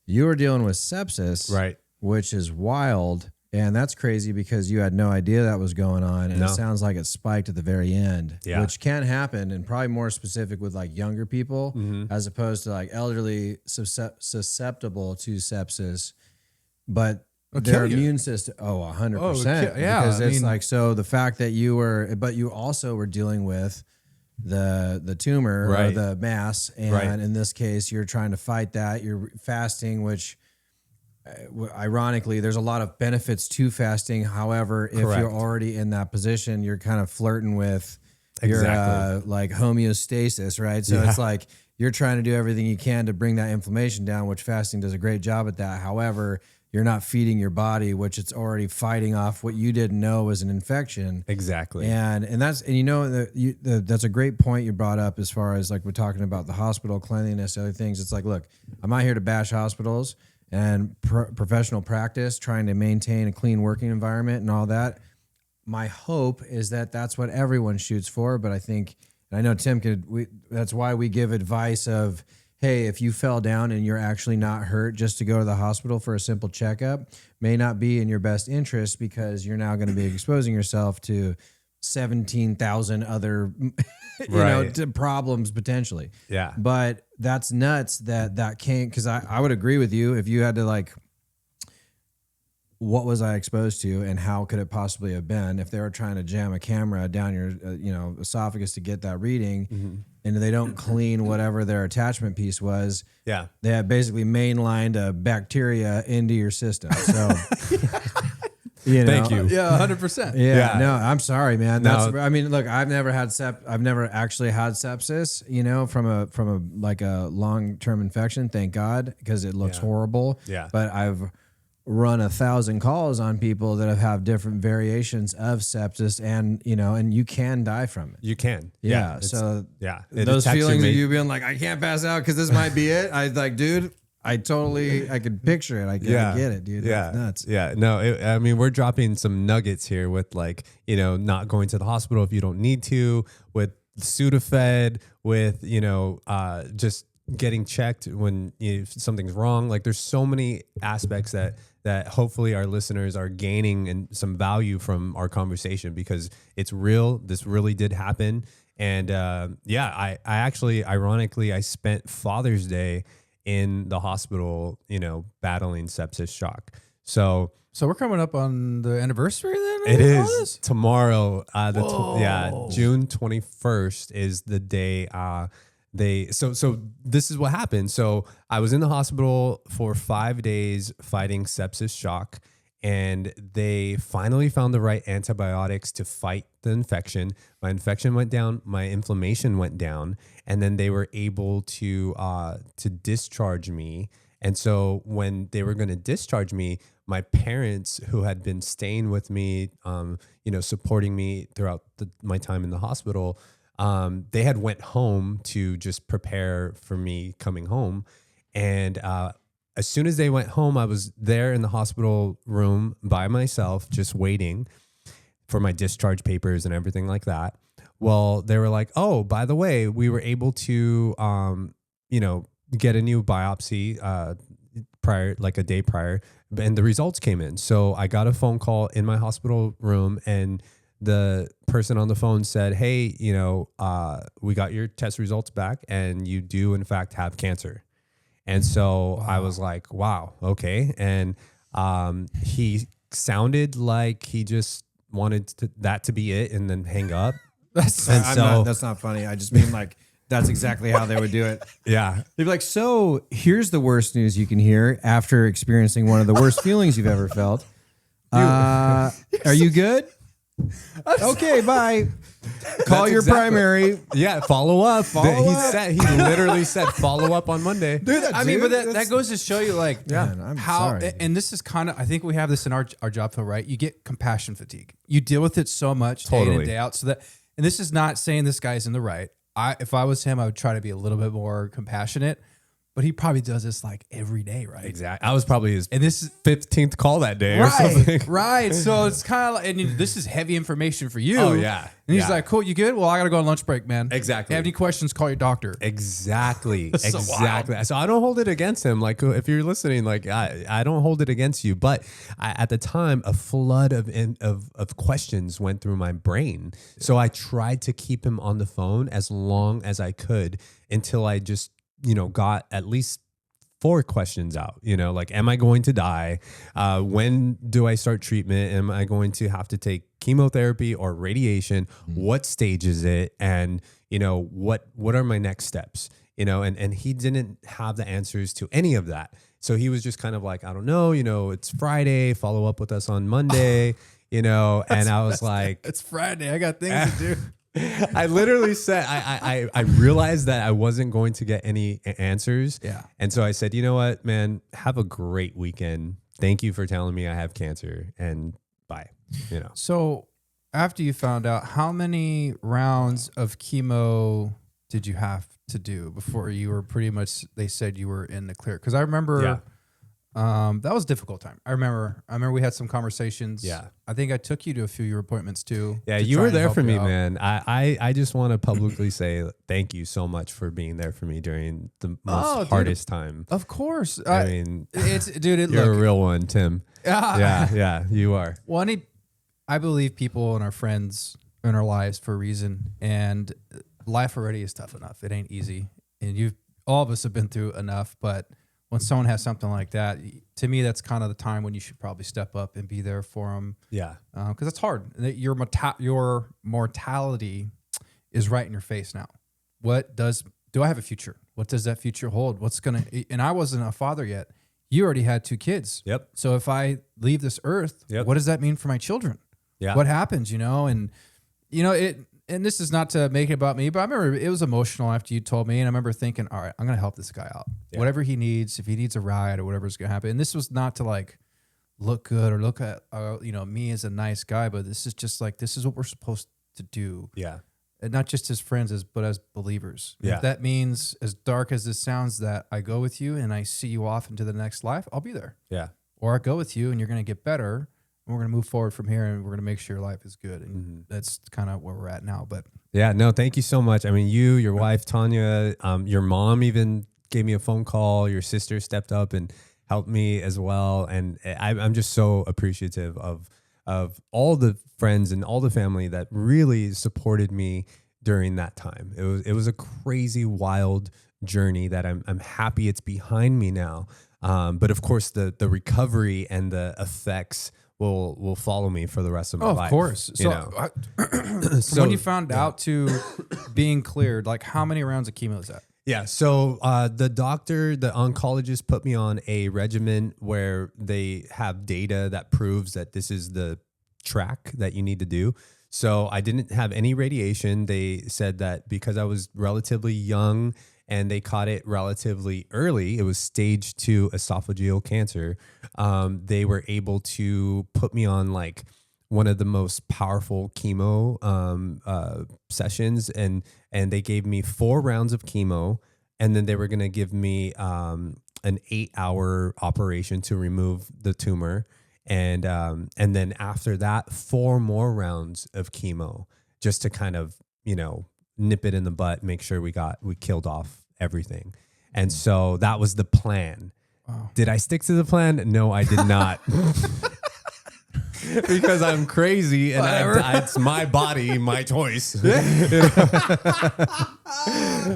Speaker 3: you were dealing with sepsis,
Speaker 2: Right.
Speaker 3: which is wild. And that's crazy because you had no idea that was going on. And it sounds like it spiked at the very end, which can happen, and probably more specific with like younger people as opposed to like elderly susceptible to sepsis. But their immune system, 100%. Because it's like, so the fact that but you also were dealing with the tumor or the mass. And in this case, you're trying to fight that. You're fasting, which ironically, there's a lot of benefits to fasting. However, if you're already in that position, you're kind of flirting with your like homeostasis, right? So it's like you're trying to do everything you can to bring that inflammation down, which fasting does a great job at that. However, you're not feeding your body, which it's already fighting off what you didn't know was an infection.
Speaker 2: Exactly.
Speaker 3: And that's that's a great point you brought up as far as like we're talking about the hospital cleanliness, other things. It's like, look, I'm not here to bash hospitals and professional practice, trying to maintain a clean working environment and all that. My hope is that that's what everyone shoots for. But I think, and I know Tim that's why we give advice of, hey, if you fell down and you're actually not hurt, just to go to the hospital for a simple checkup may not be in your best interest, because you're now going to be exposing yourself to 17,000 other problems potentially.
Speaker 2: Yeah.
Speaker 3: But that's nuts that can't, because I would agree with you if you had to like, what was I exposed to and how could it possibly have been if they were trying to jam a camera down your esophagus to get that reading and they don't clean whatever their attachment piece was. Yeah. They have basically mainlined a bacteria into your system. So
Speaker 2: Thank you.
Speaker 1: Yeah, 100%.
Speaker 3: Yeah. No, I'm sorry, man. I mean, look, I've never actually had sepsis, from a like a long-term infection, thank God, because it looks horrible. Yeah. But I've run 1,000 calls on people that have different variations of sepsis, and you can die from it.
Speaker 2: You can.
Speaker 3: Yeah. So those feelings of you being like, I can't pass out because this might be it. I like, dude, I could picture it. I get it, dude.
Speaker 2: Yeah.
Speaker 3: That's nuts.
Speaker 2: Yeah. No, I mean, we're dropping some nuggets here with like, not going to the hospital if you don't need to, with Sudafed, with, just getting checked when something's wrong. Like there's so many aspects that hopefully our listeners are gaining and some value from our conversation, because it's real. This really did happen. And I actually, ironically, I spent Father's Day in the hospital, battling sepsis shock. So
Speaker 1: we're coming up on the anniversary then?
Speaker 2: It is tomorrow. June 21st is the day. So this is what happened. So I was in the hospital for 5 days fighting sepsis shock, and they finally found the right antibiotics to fight the infection. My infection went down, my inflammation went down, and then they were able to discharge me. And so when they were going to discharge me, my parents, who had been staying with me, supporting me throughout my time in the hospital, they had went home to just prepare for me coming home. And as soon as they went home, I was there in the hospital room by myself, just waiting for my discharge papers and everything like that. Well, they were like, oh, by the way, we were able to, get a new biopsy prior, like a day prior, and the results came in. So I got a phone call in my hospital room, and the person on the phone said, hey, we got your test results back, and you do in fact have cancer. And so I was like, wow, okay. And he sounded like he just wanted that to be it and then hang up.
Speaker 3: That's not funny. I just mean like, that's exactly how they would do it.
Speaker 2: Yeah.
Speaker 3: They'd be like, so here's the worst news you can hear after experiencing one of the worst feelings you've ever felt. Are you good? Okay, bye. Call your primary.
Speaker 2: Yeah, follow up. He literally said follow up on Monday.
Speaker 1: Dude, but that goes to show you like how,
Speaker 3: sorry,
Speaker 1: and this is kind of, I think we have this in our job field, right? You get compassion fatigue. You deal with it so much day in and day out. And this is not saying this guy's in the right. If I was him, I would try to be a little bit more compassionate. but he probably does this like every day, right?
Speaker 2: Exactly. I was probably his
Speaker 1: And this is
Speaker 2: 15th call that day or something.
Speaker 1: right. So it's kind of like, and this is heavy information for you.
Speaker 2: Oh, yeah.
Speaker 1: And he's
Speaker 2: Yeah.
Speaker 1: like, cool, you good? Well, I got to go on lunch break, man.
Speaker 2: Exactly.
Speaker 1: Have any questions, call your doctor.
Speaker 2: Exactly.
Speaker 1: So
Speaker 2: Exactly. So I don't hold it against him. Like if you're listening, like I don't hold it against you. But at the time, a flood of questions went through my brain. So I tried to keep him on the phone as long as I could until I just, got at least 4 questions out, like, am I going to die? When do I start treatment? Am I going to have to take chemotherapy or radiation? What stage is it? And, what are my next steps? And he didn't have the answers to any of that. So he was just kind of like, I don't know, it's Friday, follow up with us on Monday, and I was like,
Speaker 1: It's Friday. I got things to do.
Speaker 2: I literally said, I realized that I wasn't going to get any answers.
Speaker 1: Yeah.
Speaker 2: And so I said, you know what, man, have a great weekend. Thank you for telling me I have cancer, and bye.
Speaker 1: So after you found out, how many rounds of chemo did you have to do before you were pretty much, they said you were in the clear? Because I remember that was a difficult time. I remember we had some conversations.
Speaker 2: Yeah.
Speaker 1: I think I took you to a few of your appointments too.
Speaker 2: Yeah,
Speaker 1: to
Speaker 2: you
Speaker 1: try
Speaker 2: were
Speaker 1: and
Speaker 2: there
Speaker 1: help
Speaker 2: for
Speaker 1: you
Speaker 2: me,
Speaker 1: out.
Speaker 2: man. I just want to publicly say thank you so much for being there for me during the most hardest time.
Speaker 1: Of course.
Speaker 2: I mean,
Speaker 1: it's dude.
Speaker 2: you're a real one, Tim.
Speaker 1: Yeah.
Speaker 2: Yeah, you are.
Speaker 1: Well, I believe people and our friends in our lives for a reason, and life already is tough enough. It ain't easy, and all of us have been through enough. But when someone has something like that, to me, that's kind of the time when you should probably step up and be there for them.
Speaker 2: Yeah,
Speaker 1: because it's hard. Your mortality is right in your face now. Do I have a future? What does that future hold? And I wasn't a father yet. You already had 2 kids.
Speaker 2: Yep.
Speaker 1: So if I leave this earth, what does that mean for my children?
Speaker 2: Yeah.
Speaker 1: What happens, and this is not to make it about me, but I remember it was emotional after you told me, and I remember thinking, all right, I'm going to help this guy out. Yeah. Whatever he needs, if he needs a ride or whatever's going to happen. And this was not to like look good or look at, me as a nice guy, but this is just like, this is what we're supposed to do.
Speaker 2: Yeah.
Speaker 1: And not just as friends, but as believers.
Speaker 2: Yeah.
Speaker 1: If that means, as dark as this sounds, that I go with you and I see you off into the next life, I'll be there.
Speaker 2: Yeah.
Speaker 1: Or I go with you and you're going to get better. We're going to move forward from here, and we're going to make sure your life is good. And that's kind of where we're at now. But
Speaker 2: yeah, no, thank you so much. I mean, your wife, Tanya, your mom even gave me a phone call. Your sister stepped up and helped me as well. And I'm just so appreciative of all the friends and all the family that really supported me during that time. It was a crazy, wild journey that I'm happy it's behind me now. But of course, the recovery and the effects will follow me for the rest of my life.
Speaker 1: Of course. So,
Speaker 2: So
Speaker 1: when you found out to being cleared, like how many rounds of chemo is that?
Speaker 2: Yeah. So the oncologist put me on a regimen where they have data that proves that this is the track that you need to do. So I didn't have any radiation. They said that because I was relatively young and they caught it relatively early, it was stage 2 esophageal cancer. They were able to put me on like one of the most powerful chemo sessions, and they gave me 4 rounds of chemo, and then they were going to give me an 8-hour operation to remove the tumor, and then after that 4 more rounds of chemo just to kind of nip it in the butt, make sure we killed off everything. And so that was the plan. Wow. Did I stick to the plan? No, I did not. Because I'm crazy and it's my body, my choice.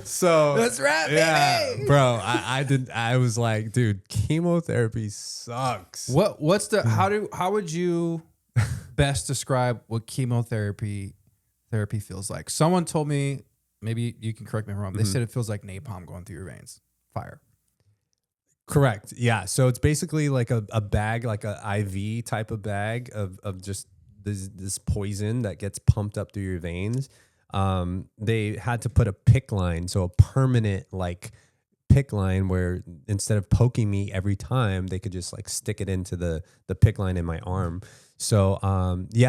Speaker 2: So
Speaker 1: that's right,
Speaker 2: yeah,
Speaker 1: baby.
Speaker 2: bro. I was like, dude, chemotherapy sucks.
Speaker 1: How would you best describe what chemotherapy feels like? Someone told me, maybe you can correct me if I'm wrong, they said it feels like napalm going through your veins. Fire.
Speaker 2: Correct. Yeah. So it's basically like a bag, like a IV type of bag of just this poison that gets pumped up through your veins. They had to put a PICC line, so a permanent like PICC line where instead of poking me every time, they could just like stick it into the PICC line in my arm. So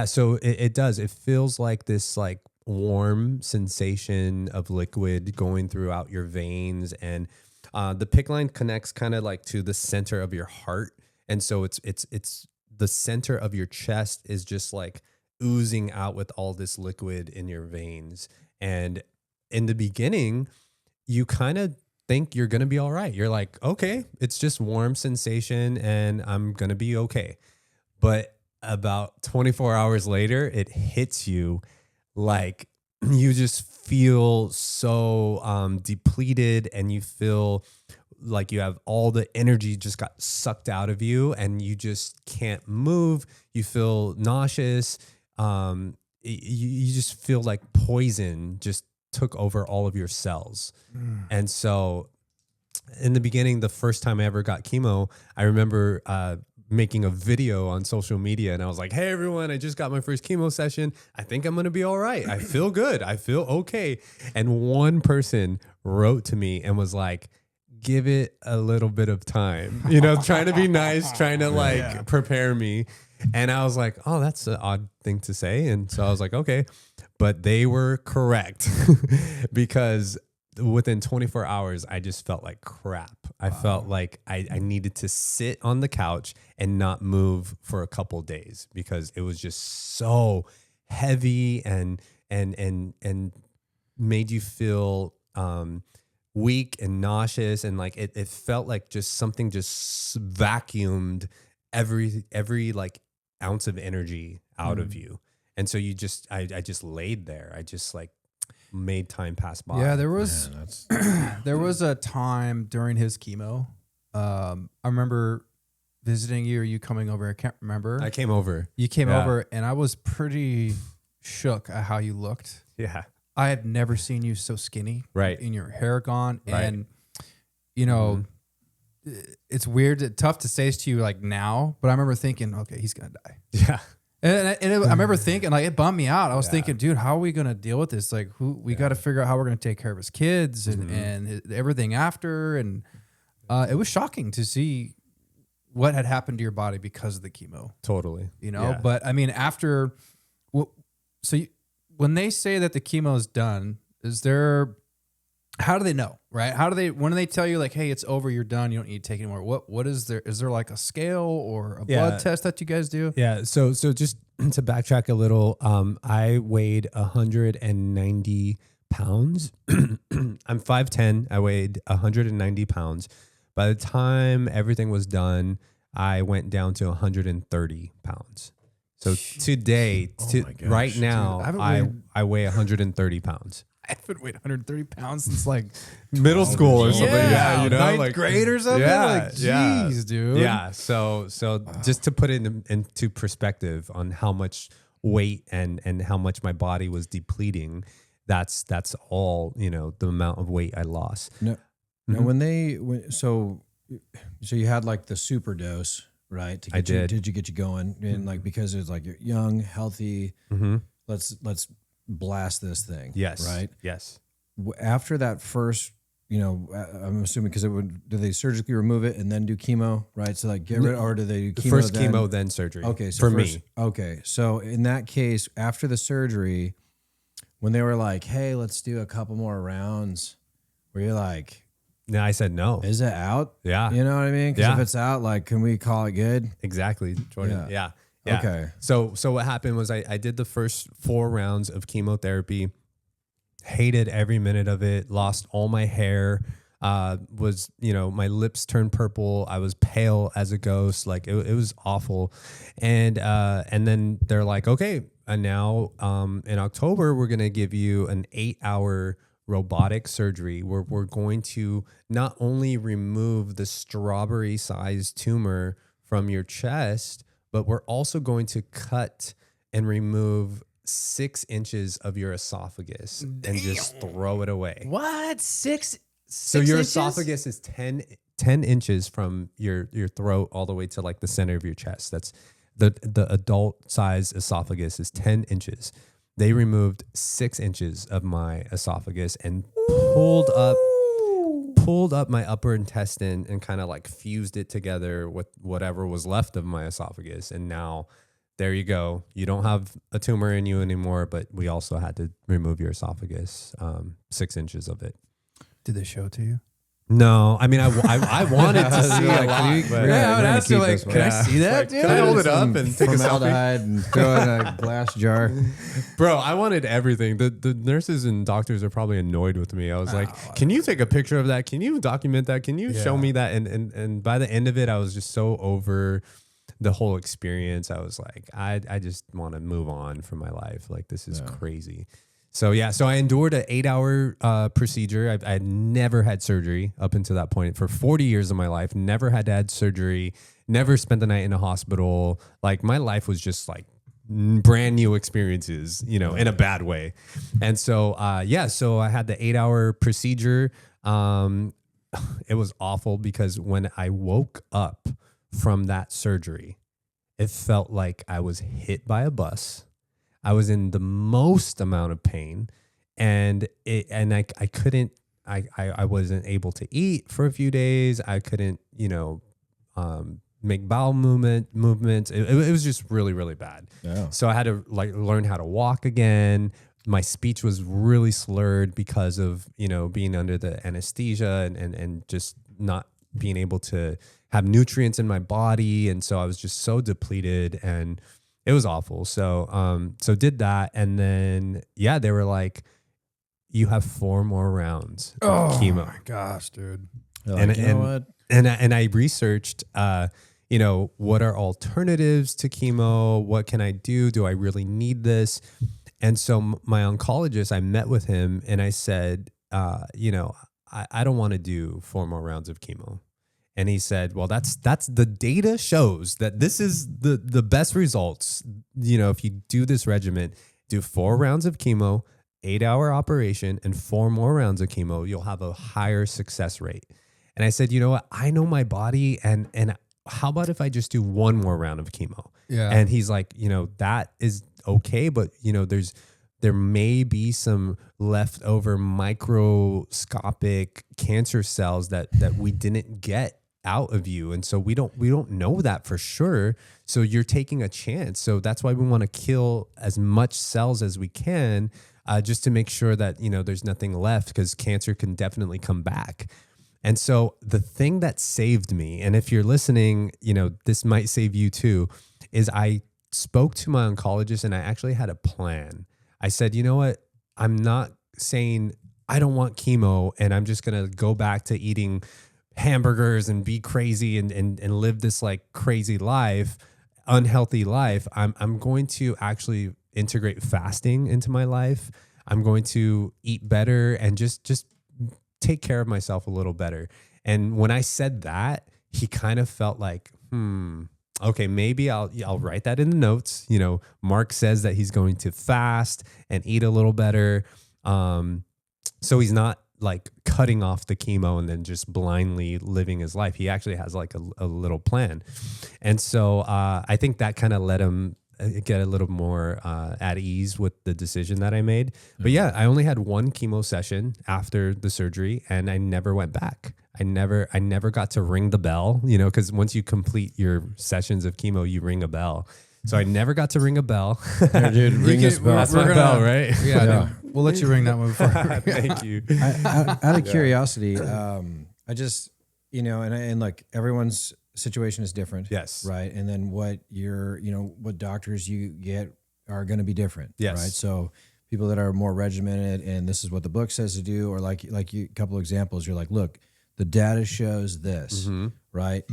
Speaker 2: so it does. It feels like this like warm sensation of liquid going throughout your veins, and The PICC line connects kind of like to the center of your heart. And so it's the center of your chest is just like oozing out with all this liquid in your veins. And in the beginning, you kind of think you're going to be all right. You're like, okay, it's just warm sensation and I'm going to be okay. But about 24 hours later, it hits you like you just feel so depleted, and you feel like you have all the energy just got sucked out of you and you just can't move. You feel nauseous. You just feel like poison just took over all of your cells. And so in the beginning, the first time I ever got chemo, I remember making a video on social media, and I was like, hey everyone, I just got my first chemo session. I think I'm going to be all right. I feel good. I feel okay. And one person wrote to me and was like, give it a little bit of time, trying to be nice, trying to prepare me. And I was like, oh, that's an odd thing to say. And so I was like, okay, but they were correct because within 24 hours, I just felt like crap. I felt like I needed to sit on the couch and not move for a couple of days because it was just so heavy and made you feel weak and nauseous, and like it felt like just something just vacuumed every like ounce of energy out of you. And so I just laid there. I just like made time pass by.
Speaker 1: Yeah, there was there was a time during his chemo. I remember visiting you, or you coming over. I can't remember.
Speaker 2: I came over.
Speaker 1: You came over, and I was pretty shook at how you looked.
Speaker 2: Yeah.
Speaker 1: I had never seen you so skinny.
Speaker 2: Right.
Speaker 1: And your hair gone.
Speaker 2: Right.
Speaker 1: And, it's weird, tough to say to you like now, but I remember thinking, okay, he's going to die.
Speaker 2: Yeah.
Speaker 1: I remember thinking, like, it bummed me out. I was thinking, dude, how are we going to deal with this? Like, we got to figure out how we're going to take care of his kids and everything after. And it was shocking to see what had happened to your body because of the chemo.
Speaker 2: Totally.
Speaker 1: But I mean, after, when they say that the chemo is done, how do they know, right? When do they tell you like, hey, it's over, you're done, you don't need to take anymore? What is there? Is there like a scale or a blood test that you guys do?
Speaker 2: Yeah. So just to backtrack a little, I weighed 190 pounds. I'm 5'10". I weighed 190 pounds. By the time everything was done, I went down to 130 pounds. So today, right now, dude, I weigh 130 pounds.
Speaker 1: I haven't weighed 130 pounds since like
Speaker 2: middle school or something. Yeah,
Speaker 1: ninth
Speaker 2: like
Speaker 1: grade or something. Jeez, dude.
Speaker 2: Yeah. So just to put it into perspective on how much weight and how much my body was depleting, that's all, the amount of weight I lost.
Speaker 3: No, so you had like the super dose, right? To get you get you going, and like because it's like you're young, healthy. Let's blast this thing.
Speaker 2: Yes.
Speaker 3: Right.
Speaker 2: Yes.
Speaker 3: After that first, I'm assuming because do they surgically remove it and then do chemo, right? So like get rid, or do they do chemo
Speaker 2: first chemo then surgery?
Speaker 3: Okay. So
Speaker 2: for
Speaker 3: first,
Speaker 2: me.
Speaker 3: Okay. So in that case, after the surgery, when they were like, "Hey, let's do a couple more rounds," were you like,
Speaker 2: No, I said no.
Speaker 3: Is it out?
Speaker 2: Yeah.
Speaker 3: You know what I mean? Because if it's out, like, can we call it good?
Speaker 2: Exactly, Jordan. Yeah.
Speaker 3: Okay.
Speaker 2: So what happened was I did the first 4 rounds of chemotherapy, hated every minute of it, lost all my hair, was, my lips turned purple. I was pale as a ghost. Like it was awful. And then they're like, okay, and now in October, we're going to give you an 8-hour robotic surgery where we're going to not only remove the strawberry-sized tumor from your chest, but we're also going to cut and remove 6 inches of your esophagus and just throw it away.
Speaker 1: What? 6
Speaker 2: So your
Speaker 1: inches?
Speaker 2: esophagus is 10 inches from your throat all the way to like the center of your chest. That's the adult size esophagus is 10 inches. They removed 6 inches of my esophagus and pulled up my upper intestine and kind of like fused it together with whatever was left of my esophagus. And now there you go. You don't have a tumor in you anymore, but we also had to remove your esophagus, 6 inches of it.
Speaker 1: Did they show it to you?
Speaker 2: No, I mean, I wanted to see a lot. But
Speaker 1: I would ask you, like, can I see that, dude?
Speaker 2: Can I hold it up and take a selfie?
Speaker 3: Formaldehyde and throw it in a glass jar.
Speaker 2: Bro, I wanted everything. The nurses and doctors are probably annoyed with me. I was like, can you take a picture of that? Can you document that? Can you show me that? And by the end of it, I was just so over the whole experience. I was like, I just want to move on from my life. Like, this is crazy. So I endured an 8-hour procedure. I had never had surgery up until that point for 40 years of my life. Never had to have surgery. Never spent the night in a hospital. Like, my life was just like brand new experiences, in a bad way. And so, so I had the 8-hour procedure. It was awful because when I woke up from that surgery, it felt like I was hit by a bus. I was in the most amount of pain, and I couldn't, I wasn't able to eat for a few days. I couldn't, make bowel movements. It was just really, really bad. Yeah. So I had to learn how to walk again. My speech was really slurred because of, being under the anesthesia and just not being able to have nutrients in my body. And so I was just so depleted, and it was awful. So, did that. And then, they were like, you have 4 more rounds of chemo. Oh my
Speaker 1: gosh, dude.
Speaker 3: Like, you know what?
Speaker 2: And I researched, what are alternatives to chemo? What can I do? Do I really need this? And so my oncologist, I met with him and I said, I don't want to do 4 more rounds of chemo. And he said, well, that's the data shows that this is the best results. If you do this regimen, do 4 rounds of chemo, 8-hour operation, and 4 more rounds of chemo, you'll have a higher success rate. And I said, you know what? I know my body, and how about if I just do 1 more round of chemo? Yeah. And he's like, that is okay, but there may be some leftover microscopic cancer cells that we didn't get out of you, and so we don't know that for sure. So you're taking a chance. So that's why we want to kill as much cells as we can, just to make sure that there's nothing left, because cancer can definitely come back. And so the thing that saved me, and if you're listening, this might save you too, is I spoke to my oncologist and I actually had a plan. I said, you know what? I'm not saying I don't want chemo and I'm just going to go back to eating hamburgers and be crazy and live this like crazy life, unhealthy life. I'm going to actually integrate fasting into my life. I'm going to eat better and just take care of myself a little better. And when I said that, he kind of felt like, okay, maybe I'll write that in the notes. Mark says that he's going to fast and eat a little better. So he's not like cutting off the chemo and then just blindly living his life. He actually has like a little plan. And so I think that kind of let him get a little more at ease with the decision that I made. But I only had 1 chemo session after the surgery and I never went back. I never got to ring the bell, because once you complete your sessions of chemo, you ring a bell. So I never got to ring a bell.
Speaker 3: Dude, ring this bell.
Speaker 2: That's my bell, right?
Speaker 1: Yeah. We'll let you ring that one before.
Speaker 2: Thank you.
Speaker 3: Out of curiosity, I just, and like everyone's situation is different.
Speaker 2: Yes.
Speaker 3: Right. And then what what doctors you get are going to be different.
Speaker 2: Yes.
Speaker 3: Right. So people that are more regimented and this is what the book says to do, or like you, a couple of examples, you're like, look, the data shows this, right?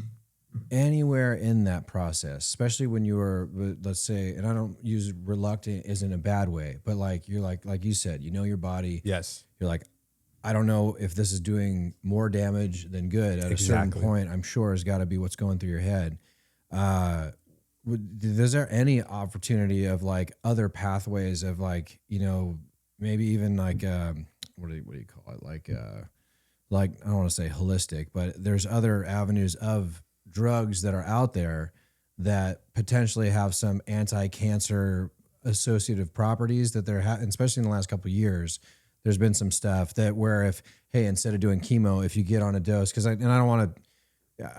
Speaker 3: Anywhere in that process, especially when you were, let's say, and I don't use reluctant as in a bad way, but like you're like you said, your body.
Speaker 2: Yes. You're
Speaker 3: like, I don't know if this is doing more damage than good. At a certain point, I'm sure has got to be what's going through your head. Is there any opportunity of like other pathways of like, maybe even like, what do you call it? Like I don't want to say holistic, but there's other avenues of drugs that are out there that potentially have some anti-cancer associative properties that they're especially in the last couple of years. There's been some stuff that where instead of doing chemo, if you get on a dose, because I don't want to,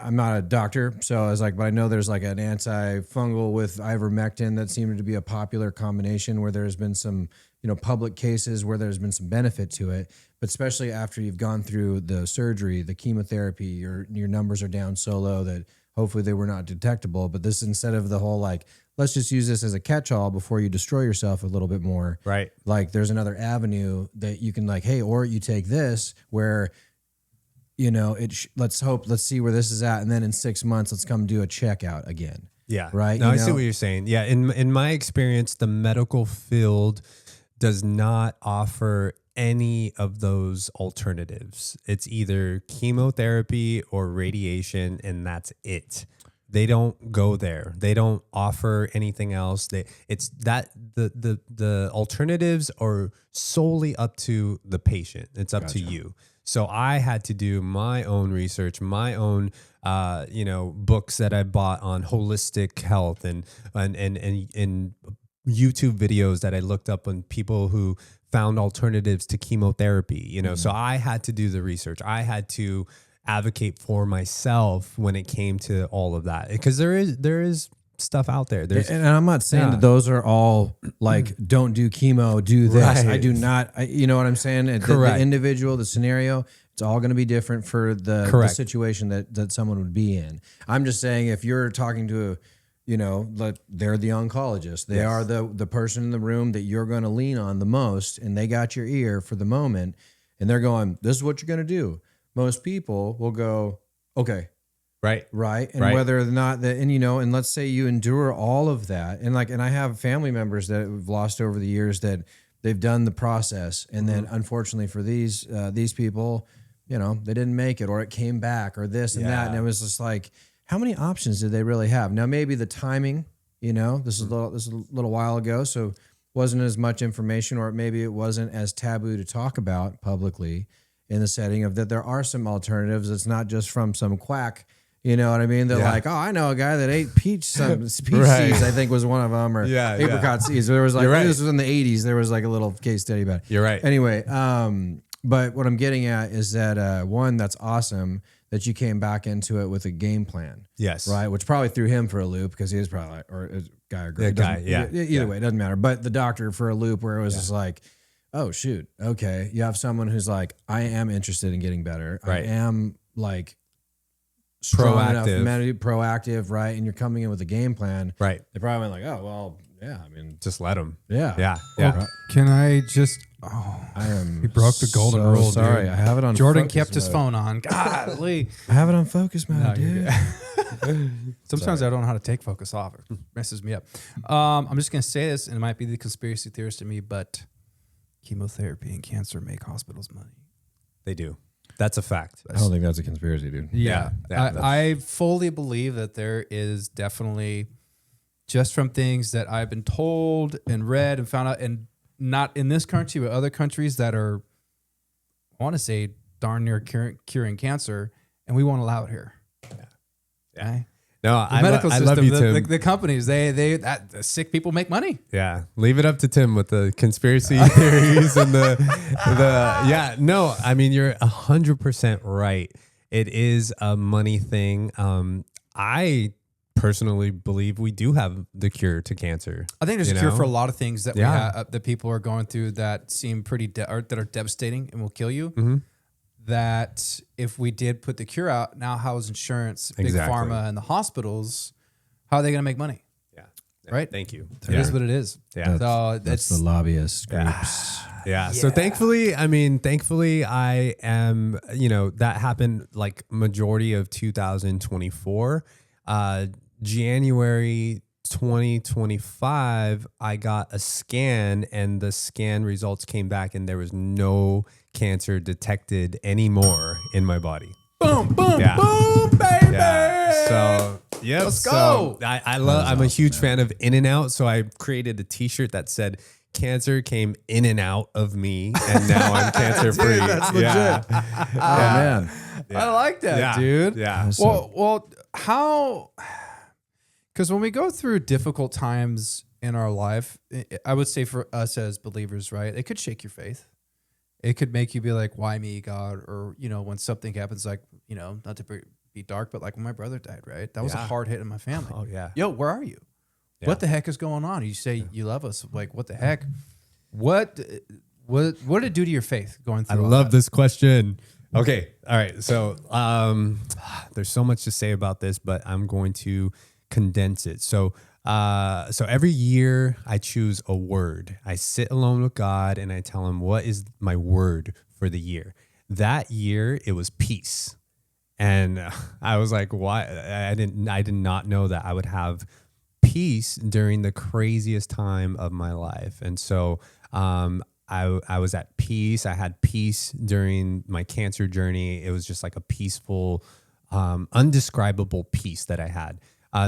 Speaker 3: I'm not a doctor, so I was like, but I know there's like an antifungal with ivermectin that seemed to be a popular combination where there's been some, public cases where there's been some benefit to it. But especially after you've gone through the surgery, the chemotherapy, your numbers are down so low that hopefully they were not detectable. But this, instead of the whole like, let's just use this as a catch-all before you destroy yourself a little bit more.
Speaker 2: Right.
Speaker 3: Like there's another avenue that you can like, hey, or you take this where, let's see where this is at. And then in 6 months, let's come do a checkout again.
Speaker 2: Yeah.
Speaker 3: Right.
Speaker 2: No, I see what you're saying. Yeah. In my experience, the medical field does not offer any of those alternatives. It's either chemotherapy or radiation, and that's it. They don't go there. They don't offer anything else. The alternatives are solely up to the patient. It's up to you. So I had to do my own research, my own books that I bought on holistic health and YouTube videos that I looked up on people who found alternatives to chemotherapy. So I had to do the research. I had to advocate for myself when it came to all of that, because there is stuff out there.
Speaker 3: And I'm not saying that those are all like, don't do chemo, do this. Right. I do not. You know what I'm saying? The individual, the scenario, it's all going to be different for the situation that someone would be in. I'm just saying, if you're talking to they're the oncologist. They are the person in the room that you're going to lean on the most, and they got your ear for the moment, and they're going, this is what you're going to do. Most people will go, okay. Right. And whether or not that, and let's say you endure all of that. And I have family members that we've lost over the years that they've done the process. And then unfortunately for these people, they didn't make it, or it came back, or this and that. And it was just like, how many options did they really have? Now, maybe the timing, this is a little while ago, so wasn't as much information, or maybe it wasn't as taboo to talk about publicly in the setting of that there are some alternatives. It's not just from some quack, you know what I mean? They're like, oh, I know a guy that ate peach seeds, I think was one of them, or apricot seeds. There was this was in the 80s. There was like a little case study about it.
Speaker 2: You're right.
Speaker 3: Anyway, but what I'm getting at is that one, that's awesome that you came back into it with a game plan.
Speaker 2: Yes.
Speaker 3: Right. Which probably threw him for a loop, because he was probably like, or a guy or girl.
Speaker 2: Either
Speaker 3: way, it doesn't matter. But the doctor for a loop where it was just like, oh shoot. Okay. You have someone who's like, I am interested in getting better. Right. I am like proactive. Right. And you're coming in with a game plan.
Speaker 2: Right.
Speaker 3: They probably went like, oh, well, yeah, I mean,
Speaker 2: just let them.
Speaker 3: Yeah.
Speaker 1: Well, can I just? He broke the golden rule.
Speaker 3: Sorry,
Speaker 1: dude.
Speaker 3: I have it on.
Speaker 1: Jordan kept his phone on. Golly,
Speaker 3: I have it on focus mode, dude.
Speaker 1: Sometimes I don't know how to take focus off. It messes me up. I'm just gonna say this, and it might be the conspiracy theorist in me, but chemotherapy and cancer make hospitals money.
Speaker 2: They do. That's a fact.
Speaker 3: I don't think that's a conspiracy, dude.
Speaker 1: Yeah. I fully believe that there is definitely, just from things that I've been told and read and found out, and not in this country, but other countries that are, I want to say, darn near curing cancer, and we won't allow it here.
Speaker 2: Yeah.
Speaker 1: Okay?
Speaker 2: No, I love you, Tim.
Speaker 1: The companies, the sick people make money.
Speaker 2: Yeah, leave it up to Tim with the conspiracy theories and the. Yeah, no, I mean, you're 100% right. It is a money thing. I personally believe we do have the cure to cancer.
Speaker 1: I think there's a cure for a lot of things that we have, that people are going through that seem pretty that are devastating and will kill you. Mm-hmm. That if we did put the cure out, now how is insurance, big pharma, and the hospitals, how are they going to make money? Yeah. Right.
Speaker 2: Thank you.
Speaker 1: It is what it is.
Speaker 2: Yeah.
Speaker 3: So that's the lobbyist groups.
Speaker 2: Yeah. So thankfully, I am, that happened like majority of 2024. January 2025, I got a scan, and the scan results came back, and there was no cancer detected anymore in my body.
Speaker 1: Boom, boom,
Speaker 2: yeah.
Speaker 1: boom, baby.
Speaker 2: Yeah. So, yeah.
Speaker 1: Let's go.
Speaker 2: I'm a huge fan of In-N-Out, so I created a t-shirt that said, cancer came in and out of me, and now I'm cancer free.
Speaker 3: That's legit. Oh man,
Speaker 1: I like that, dude.
Speaker 2: Yeah.
Speaker 1: Well, how? Because when we go through difficult times in our life, I would say for us as believers, right, it could shake your faith. It could make you be like, "Why me, God?" Or when something happens, like not to be dark, but like when my brother died, right? That was a hard hit in my family.
Speaker 2: Oh yeah.
Speaker 1: Yo, where are you?
Speaker 2: Yeah.
Speaker 1: What the heck is going on? You say you love us. Like, what the heck? What did it do to your faith going through?
Speaker 2: I love this question. Okay. All right. So there's so much to say about this, but I'm going to condense it. So every year I choose a word. I sit alone with God and I tell him, what is my word for the year? That year it was peace. And I was like, why? I did not know that I would have peace during the craziest time of my life. And so I was at peace. I had peace during my cancer journey. It was just like a peaceful, undescribable peace that I had.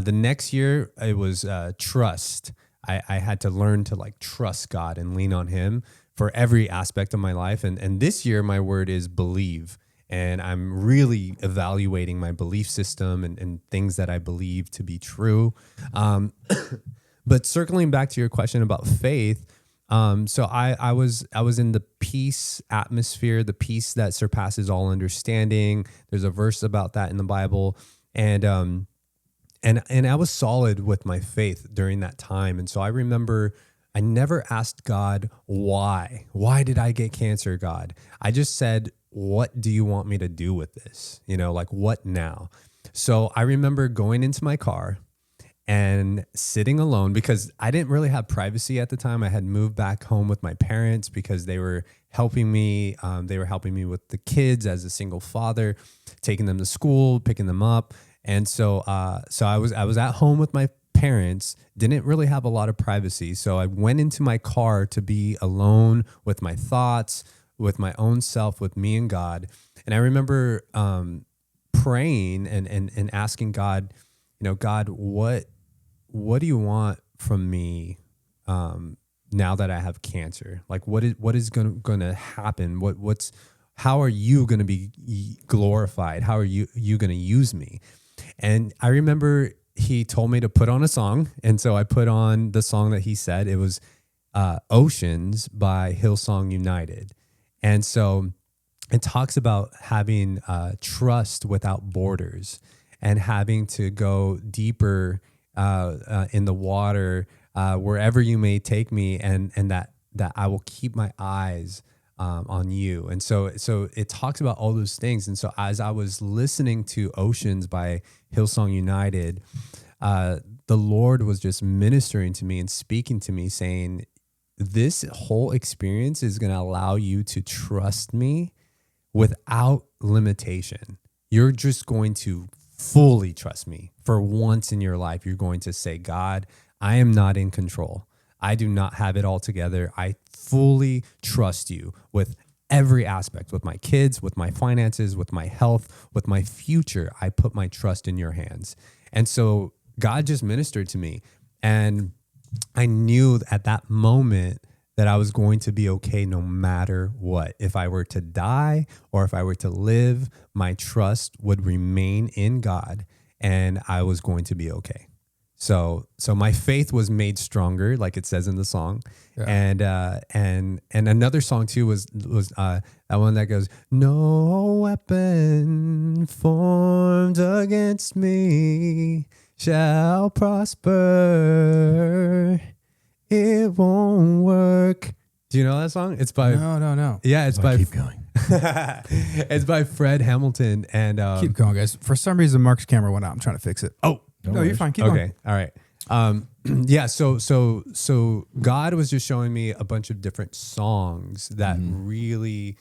Speaker 2: The next year, it was trust. I had to learn to like trust God and lean on him for every aspect of my life. And this year, my word is believe. And I'm really evaluating my belief system and things that I believe to be true. But circling back to your question about faith, so I was in the peace atmosphere, the peace that surpasses all understanding. There's a verse about that in the Bible, and I was solid with my faith during that time. And so I remember I never asked God why. Why did I get cancer, God? I just said, what do you want me to do with this? Like what now? So I remember going into my car and sitting alone because I didn't really have privacy at the time. I had moved back home with my parents because they were helping me. They were helping me with the kids as a single father, taking them to school, picking them up. And so I was at home with my parents, didn't really have a lot of privacy. So I went into my car to be alone with my thoughts, with my own self, with me and God. And I remember praying and asking God, God, what do you want from me now that I have cancer? Like what is going to happen? How are you going to be glorified? How are you going to use me? And I remember he told me to put on a song. And so I put on the song that he said. It was Oceans by Hillsong United. And so it talks about having trust without borders and having to go deeper in the water wherever you may take me, and that I will keep my eyes on you. And so it talks about all those things. And so as I was listening to Oceans by Hillsong United, the Lord was just ministering to me and speaking to me saying, this whole experience is going to allow you to trust me without limitation. You're just going to fully trust me. For once in your life, you're going to say, God, I am not in control. I do not have it all together. I fully trust you with every aspect, with my kids, with my finances, with my health, with my future. I put my trust in your hands. And so God just ministered to me. And I knew at that moment that I was going to be okay no matter what. If I were to die or if I were to live, my trust would remain in God and I was going to be okay. So my faith was made stronger, like it says in the song. Yeah. And another song too was that one that goes, no weapon formed against me shall prosper. It won't work. Do you know that song? It's by
Speaker 1: No.
Speaker 2: Yeah, it's by
Speaker 3: keep going.
Speaker 2: It's by Fred Hamilton and
Speaker 1: keep going, guys. For some reason, Mark's camera went out. I'm trying to fix it.
Speaker 2: Oh,
Speaker 1: no, you're fine. Keep going.
Speaker 2: All right. Yeah. So God was just showing me a bunch of different songs that really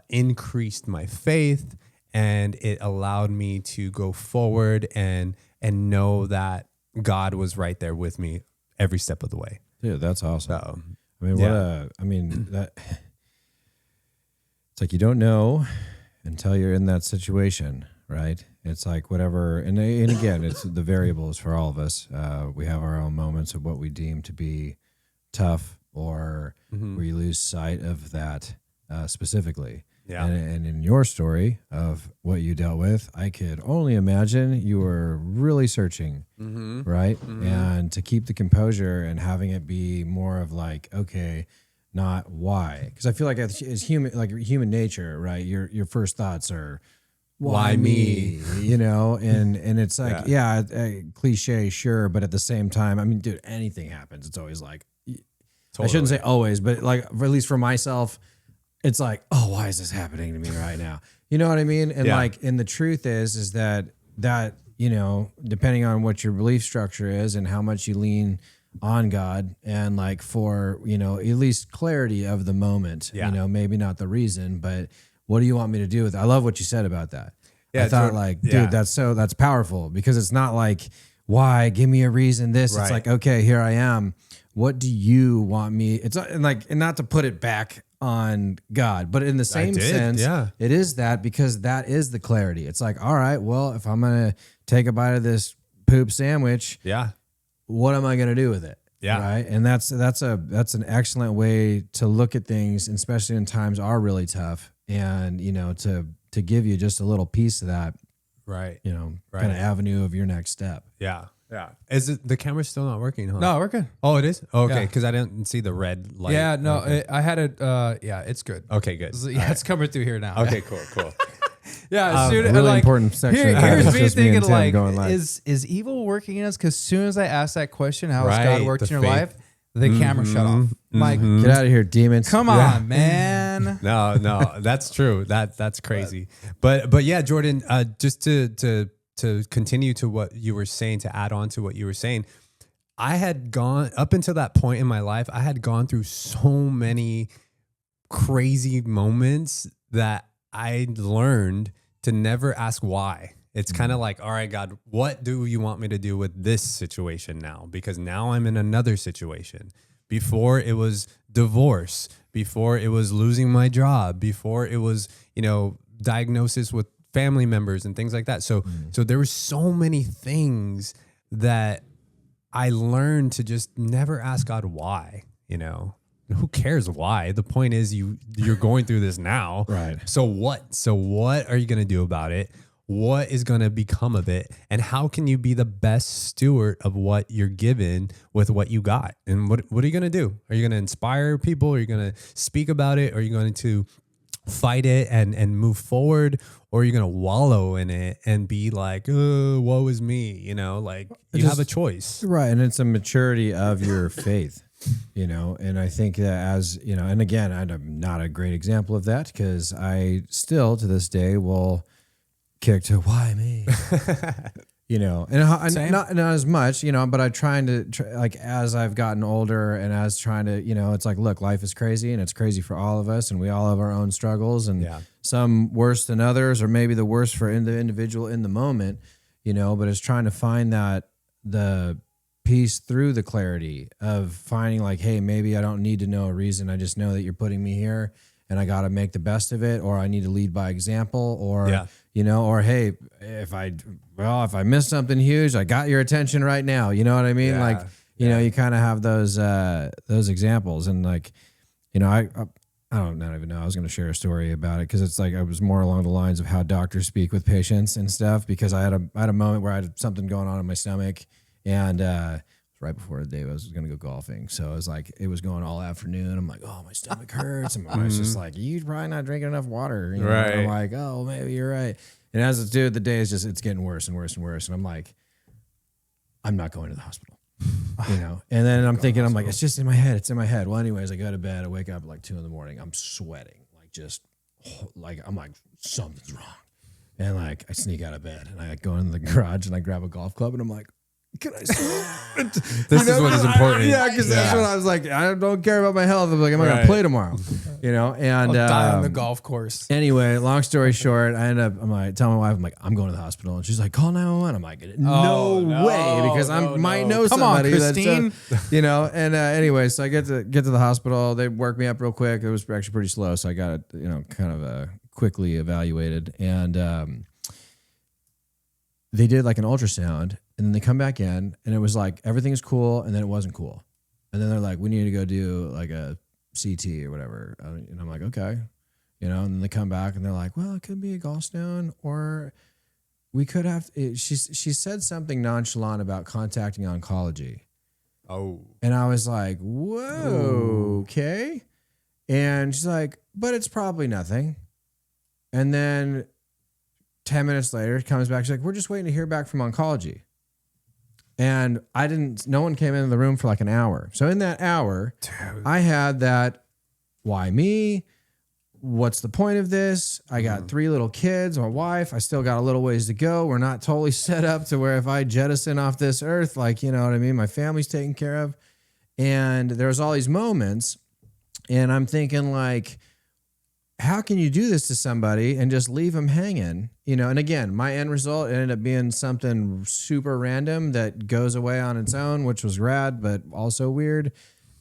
Speaker 2: increased my faith, and it allowed me to go forward and know that God was right there with me every step of the way.
Speaker 3: Dude, that's awesome.
Speaker 2: So,
Speaker 3: that it's like you don't know until you're in that situation, right? It's like whatever, and again, it's the variables for all of us. We have our own moments of what we deem to be tough, or we lose sight of that specifically.
Speaker 2: Yeah.
Speaker 3: And in your story of what you dealt with, I could only imagine you were really searching, right? And to keep the composure and having it be more of like, okay, not why. Because I feel like it's human, like human nature, right? Your first thoughts are, why me? You know, and it's like, cliche, sure. But at the same time, I mean, dude, anything happens. It's always like, I shouldn't say always, but like, at least for myself, it's like, oh, why is this happening to me right now? You know what I mean? And like, and the truth is that, you know, depending on what your belief structure is and how much you lean on God and like for, you know, at least clarity of the moment, you know, maybe not the reason, but what do you want me to do with it? I love what you said about that. I thought like, dude, that's powerful because it's not like, why, give me a reason this. It's like, okay, here I am. What do you want me? It's not, and not to put it back on God, but in the same sense, it is that because that is the clarity. It's like, all right, well, if I'm going to take a bite of this poop sandwich, what am I going to do with it? Right. And that's an excellent way to look at things, especially when times are really tough and, you know, to give you just a little piece of that, you know, kind of avenue of your next step.
Speaker 2: Yeah. Is it the camera's still not working? Huh?
Speaker 1: No, we're good.
Speaker 2: Oh, it is? Oh, okay. Because I didn't see the red light.
Speaker 1: Yeah, no, I had it. It's good.
Speaker 2: Okay, good.
Speaker 1: It's coming through here now.
Speaker 2: Okay, cool.
Speaker 3: Really important section.
Speaker 1: Here's me thinking like, is evil working in us? Because as soon as I ask that question, how has God worked in your life? The camera shut off. Like,
Speaker 3: get out of here, demons.
Speaker 1: Come on, man.
Speaker 2: No, that's true. That's crazy. But yeah, Jordan, just to continue to what you were saying, to add on to what you were saying, I had gone up until that point in my life, I had gone through so many crazy moments that I learned to never ask why. It's kind of like, all right, God, what do you want me to do with this situation now? Because now I'm in another situation. Before it was divorce, before it was losing my job, before it was, you know, diagnosis with family members and things like that. So there were so many things that I learned to just never ask God why, you know. Who cares why? The point is you're going through this now.
Speaker 3: Right.
Speaker 2: So what? So what are you going to do about it? What is going to become of it? And how can you be the best steward of what you're given with what you got? And what are you going to do? Are you going to inspire people? Are you going to speak about it? Are you going to fight it and move forward? Or are you going to wallow in it and be like, oh, woe is me? You know, like you have a choice.
Speaker 3: Right. And it's a maturity of your faith, you know, and I think that as, you know, and again, I'm not a great example of that because I still to this day will kick to why me, you know, and not as much, you know, but I'm trying to like, as I've gotten older and as trying to, you know, it's like, look, life is crazy and it's crazy for all of us and we all have our own struggles and some worse than others, or maybe the worst for the individual in the moment, you know, but it's trying to find that the peace through the clarity of finding like, hey, maybe I don't need to know a reason. I just know that you're putting me here and I got to make the best of it, or I need to lead by example, or, you know, or, hey, if I miss something huge, I got your attention right now. You know what I mean? Yeah. Like, you know, you kind of have those examples. And like, you know, I don't even know. I was going to share a story about it because it's like, I was more along the lines of how doctors speak with patients and stuff, because I had a moment where I had something going on in my stomach and, right before the day I was going to go golfing. So it was like, it was going all afternoon. I'm like, oh, my stomach hurts. And my wife's just like, you're probably not drinking enough water. You know?
Speaker 2: Right.
Speaker 3: And I'm like, oh, maybe you're right. And as it's the day is just, it's getting worse and worse and worse. And I'm like, I'm not going to the hospital, you know? And then I'm thinking, I'm like, it's just in my head. It's in my head. Well, anyways, I go to bed. I wake up at like 2 a.m. I'm sweating, like just like, I'm like, something's wrong. And like, I sneak out of bed and I go into the garage and I grab a golf club and I'm like, can I
Speaker 2: this is what is important.
Speaker 3: Because that's what I was like. I don't care about my health. I'm like, am I going to play tomorrow? You know, and
Speaker 1: I'll die on the golf course.
Speaker 3: Anyway, long story short, I'm like, telling my wife, I'm like, I'm going to the hospital, and she's like, call 911. I'm like, no way, because I might know somebody.
Speaker 1: Come on, Christine.
Speaker 3: You know, and anyway, so I get to the hospital. They work me up real quick. It was actually pretty slow, so I got it, you know, kind of quickly evaluated, and they did like an ultrasound. And then they come back in and it was like, everything's cool. And then it wasn't cool. And then they're like, we need to go do like a CT or whatever. And I'm like, okay. You know, and then they come back and they're like, well, it could be a gallstone, or we could have, she said something nonchalant about contacting oncology.
Speaker 2: Oh.
Speaker 3: And I was like, whoa, okay. And she's like, but it's probably nothing. And then 10 minutes later, comes back. She's like, we're just waiting to hear back from oncology. And no one came into the room for like an hour. So in that hour, I had that, why me? What's the point of this? I got 3 little kids, my wife. I still got a little ways to go. We're not totally set up to where if I jettison off this earth, like, you know what I mean? My family's taken care of. And there's all these moments. And I'm thinking like, how can you do this to somebody and just leave them hanging? You know, and again, my end result ended up being something super random that goes away on its own, which was rad, but also weird.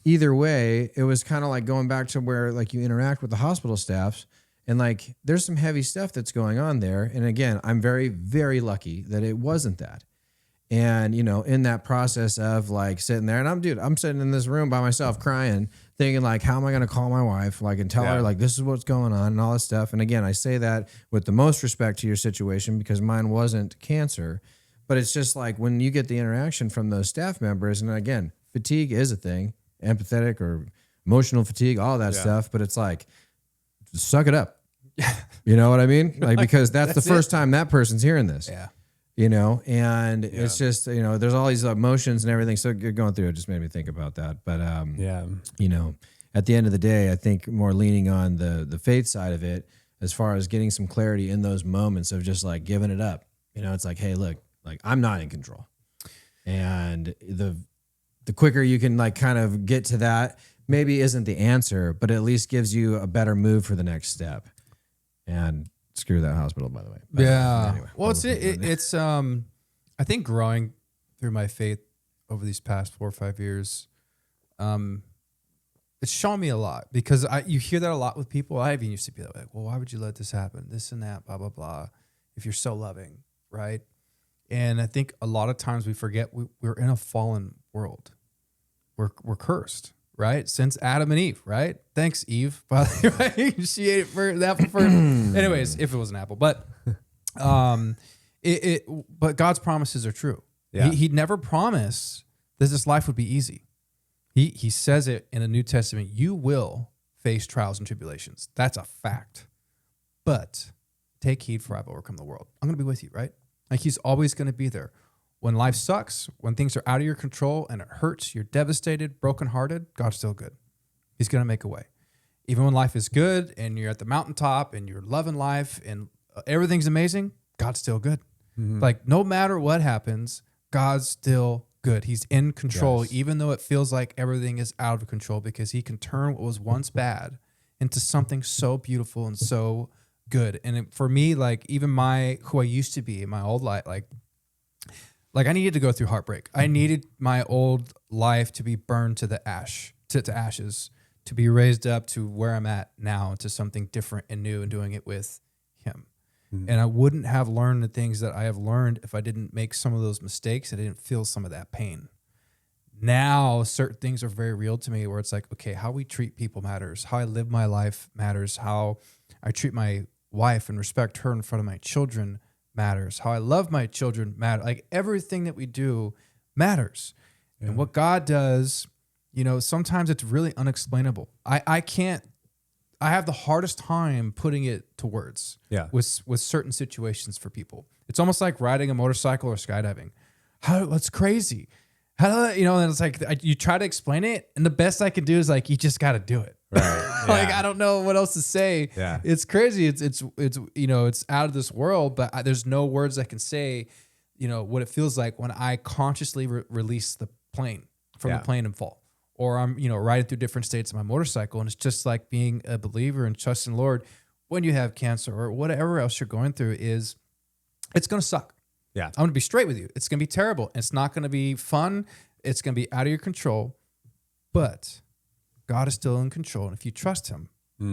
Speaker 3: Either way, it was kind of like going back to where like you interact with the hospital staffs and like there's some heavy stuff that's going on there. And again, I'm very, very lucky that it wasn't that. And, you know, in that process of like sitting there and I'm sitting in this room by myself crying, thinking like, how am I going to call my wife? Like, and tell her like, this is what's going on and all this stuff. And again, I say that with the most respect to your situation because mine wasn't cancer, but it's just like when you get the interaction from those staff members, and again, fatigue is a thing, empathetic or emotional fatigue, all that stuff. But it's like, suck it up. You know what I mean? Like, because that's the first time that person's hearing this.
Speaker 1: Yeah.
Speaker 3: You know, and it's just, you know, there's all these emotions and everything. So you're going through it just made me think about that. But, you know, at the end of the day, I think more leaning on the faith side of it, as far as getting some clarity in those moments of just like giving it up. You know, it's like, hey, look, like I'm not in control. And the quicker you can like kind of get to that, maybe isn't the answer, but at least gives you a better move for the next step. And screw that hospital, by the way. But
Speaker 1: anyway, well, it's I think growing through my faith over these past 4 or 5 years, it's shown me a lot because you hear that a lot with people. I even used to be like, well, why would you let this happen? This and that, blah, blah, blah. If you're so loving, right? And I think a lot of times we forget we're in a fallen world. We're cursed, right? Since Adam and Eve, right? Thanks, Eve. Right? She ate the apple first. Anyways, if it was an apple, but but God's promises are true. Yeah. He never promised that this life would be easy. He says it in the New Testament. You will face trials and tribulations. That's a fact. But take heed, for I've overcome the world. I'm going to be with you, right? Like he's always going to be there. When life sucks, when things are out of your control and it hurts, you're devastated, brokenhearted, God's still good. He's going to make a way. Even when life is good and you're at the mountaintop and you're loving life and everything's amazing, God's still good. Mm-hmm. Like no matter what happens, God's still good. He's in control, even though it feels like everything is out of control, because he can turn what was once bad into something so beautiful and so good. And for me, like even who I used to be in my old life, like I needed to go through heartbreak. I needed my old life to be burned to the to ashes, to be raised up to where I'm at now, to something different and new, and doing it with him. Mm-hmm. And I wouldn't have learned the things that I have learned if I didn't make some of those mistakes. I didn't feel some of that pain. Now, certain things are very real to me where it's like, okay, how we treat people matters. How I live my life matters. How I treat my wife and respect her in front of my children matters. How I love my children matters. Like everything that we do matters. Yeah. And what God does, you know, sometimes it's really unexplainable. I have the hardest time putting it to words with certain situations for people. It's almost like riding a motorcycle or skydiving. That's crazy. And it's like, you try to explain it, and the best I can do is like, you just got to do it. Right. Like, I don't know what else to say. Yeah. It's crazy. It's out of this world, but there's no words I can say, what it feels like when I consciously release the plane from the plane and fall. Or I'm, riding through different states on my motorcycle, and it's just like being a believer and trusting the Lord when you have cancer or whatever else you're going through it's going to suck. Yeah. I'm going to be straight with you. It's going to be terrible. It's not going to be fun. It's going to be out of your control, but God is still in control. And if you trust him,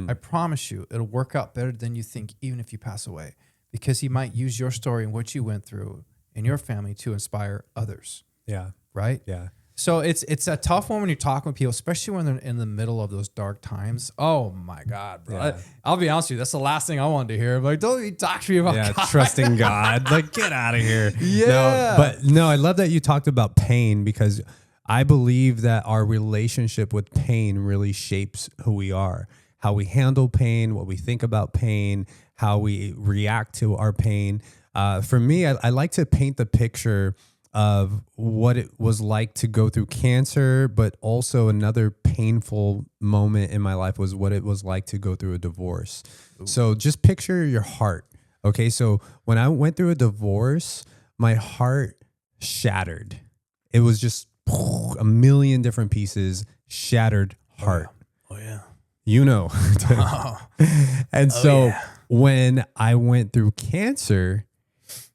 Speaker 1: I promise you, it'll work out better than you think, even if you pass away, because he might use your story and what you went through in your family to inspire others. Yeah. Right? Yeah. So it's a tough one when you're talking with people, especially when they're in the middle of those dark times. Oh my God, bro. Yeah. I'll be honest with you. That's the last thing I wanted to hear. I'm like, don't you talk to me about God.
Speaker 2: Trusting God. Like, get out of here. Yeah. No, I love that you talked about pain, because I believe that our relationship with pain really shapes who we are, how we handle pain, what we think about pain, how we react to our pain. For me, I like to paint the picture of what it was like to go through cancer, but also another painful moment in my life was what it was like to go through a divorce. Ooh. So just picture your heart. Okay. So when I went through a divorce, my heart shattered. It was just a million different pieces, shattered heart.
Speaker 1: Oh yeah.
Speaker 2: You know. And so when I went through cancer,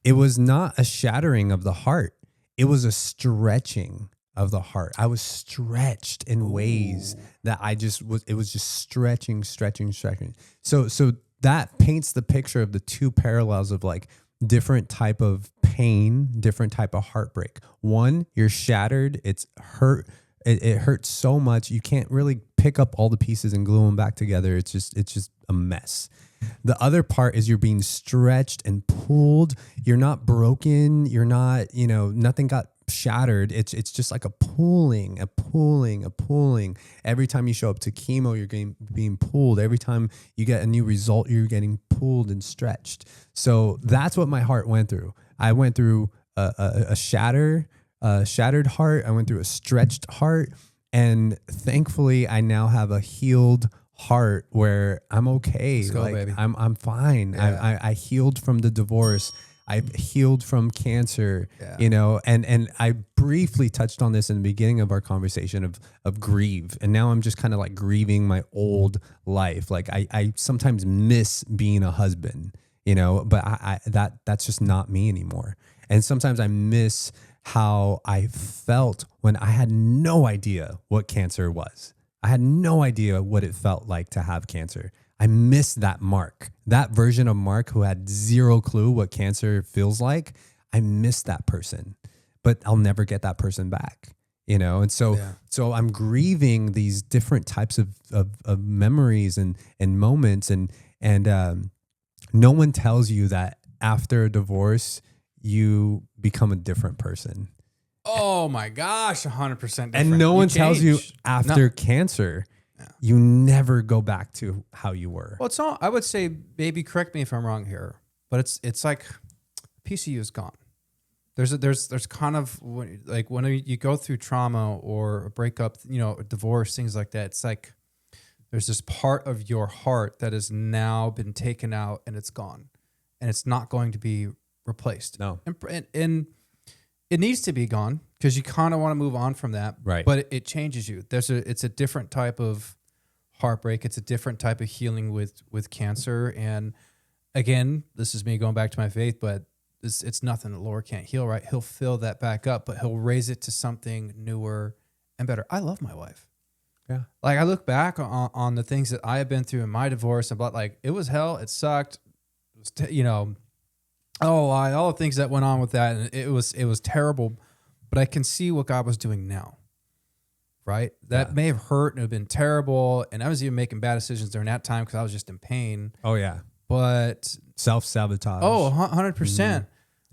Speaker 2: it was not a shattering of the heart. It was a stretching of the heart. I was stretched in ways that it was just stretching. So that paints the picture of the two parallels of like different type of pain, different type of heartbreak. One, you're shattered. It's hurt. It hurts so much. You can't really pick up all the pieces and glue them back together. It's just a mess. The other part is you're being stretched and pulled. You're not broken. You're not, nothing got shattered. It's just like a pulling. Every time you show up to chemo, you're being pulled. Every time you get a new result, you're getting pulled and stretched. So that's what my heart went through. I went through a shattered heart. I went through a stretched heart. And thankfully, I now have a healed heart where I'm okay.
Speaker 1: Let's go, baby.
Speaker 2: I'm fine. Yeah. I healed from the divorce. I healed from cancer, and I briefly touched on this in the beginning of our conversation of grieve. And now I'm just kind of like grieving my old life. Like I sometimes miss being a husband, but that's just not me anymore. And sometimes I miss how I felt when I had no idea what cancer was. I had no idea what it felt like to have cancer. I miss that Mark, that version of Mark who had zero clue what cancer feels like. I miss that person, but I'll never get that person back, And so I'm grieving these different types of memories and moments. And no one tells you that after a divorce, you become a different person.
Speaker 1: Oh my gosh, 100% different.
Speaker 2: And no one tells you after cancer, you never go back to how you were.
Speaker 1: Well, it's all, I would say, maybe correct me if I'm wrong here, but it's like a piece of you is gone. There's kind of like when you go through trauma or a breakup, a divorce, things like that. It's like there's this part of your heart that has now been taken out and it's gone, and it's not going to be replaced.
Speaker 2: No,
Speaker 1: and it needs to be gone because you kind of want to move on from that.
Speaker 2: Right.
Speaker 1: But it changes you. It's a different type of heartbreak. It's a different type of healing with cancer. And again, this is me going back to my faith, but it's nothing the Lord can't heal, right? He'll fill that back up, but he'll raise it to something newer and better. I love my wife.
Speaker 2: Yeah.
Speaker 1: Like I look back on the things that I have been through in my divorce, about like, it was hell. It sucked. It was, all the things that went on with that. And it was terrible, but I can see what God was doing now, right? That may have hurt and have been terrible. And I was even making bad decisions during that time because I was just in pain.
Speaker 2: Oh yeah.
Speaker 1: But
Speaker 2: self-sabotage.
Speaker 1: Oh, 100%. Mm-hmm.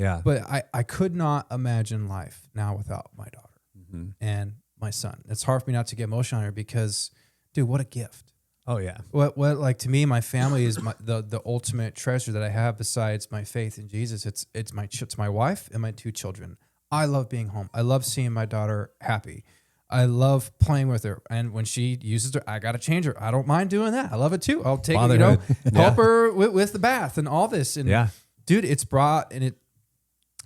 Speaker 2: Yeah.
Speaker 1: But I could not imagine life now without my daughter and my son. It's hard for me not to get emotional here because, dude, what a gift.
Speaker 2: Oh yeah.
Speaker 1: What like to me, my family is the ultimate treasure that I have besides my faith in Jesus. It's my wife and my two children. I love being home. I love seeing my daughter happy. I love playing with her. And when she uses her, I got to change her. I don't mind doing that. I love it too. I'll take it, help her with the bath and all this. And dude, it's brought and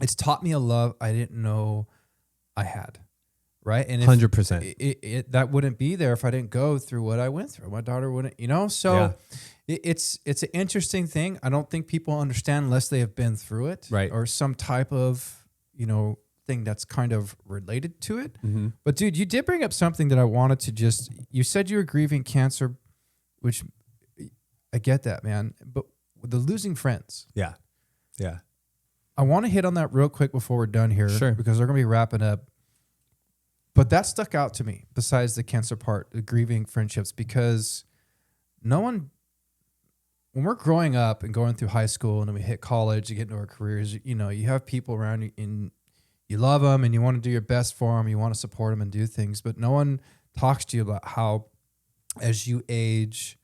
Speaker 1: it's taught me a love I didn't know I had. Right. And
Speaker 2: 100%.
Speaker 1: That wouldn't be there if I didn't go through what I went through. My daughter wouldn't, so it's an interesting thing. I don't think people understand unless they have been through it,
Speaker 2: right?
Speaker 1: Or some type of, thing that's kind of related to it. Mm-hmm. But dude, you did bring up something that I wanted to you said you were grieving cancer, which I get that, man, but the losing friends.
Speaker 2: Yeah. Yeah.
Speaker 1: I want to hit on that real quick before we're done here.
Speaker 2: Sure.
Speaker 1: Because we're going to be wrapping up. But that stuck out to me besides the cancer part, the grieving friendships, because when we're growing up and going through high school and then we hit college and get into our careers, you have people around you and you love them and you want to do your best for them. You want to support them and do things, but no one talks to you about how as you age,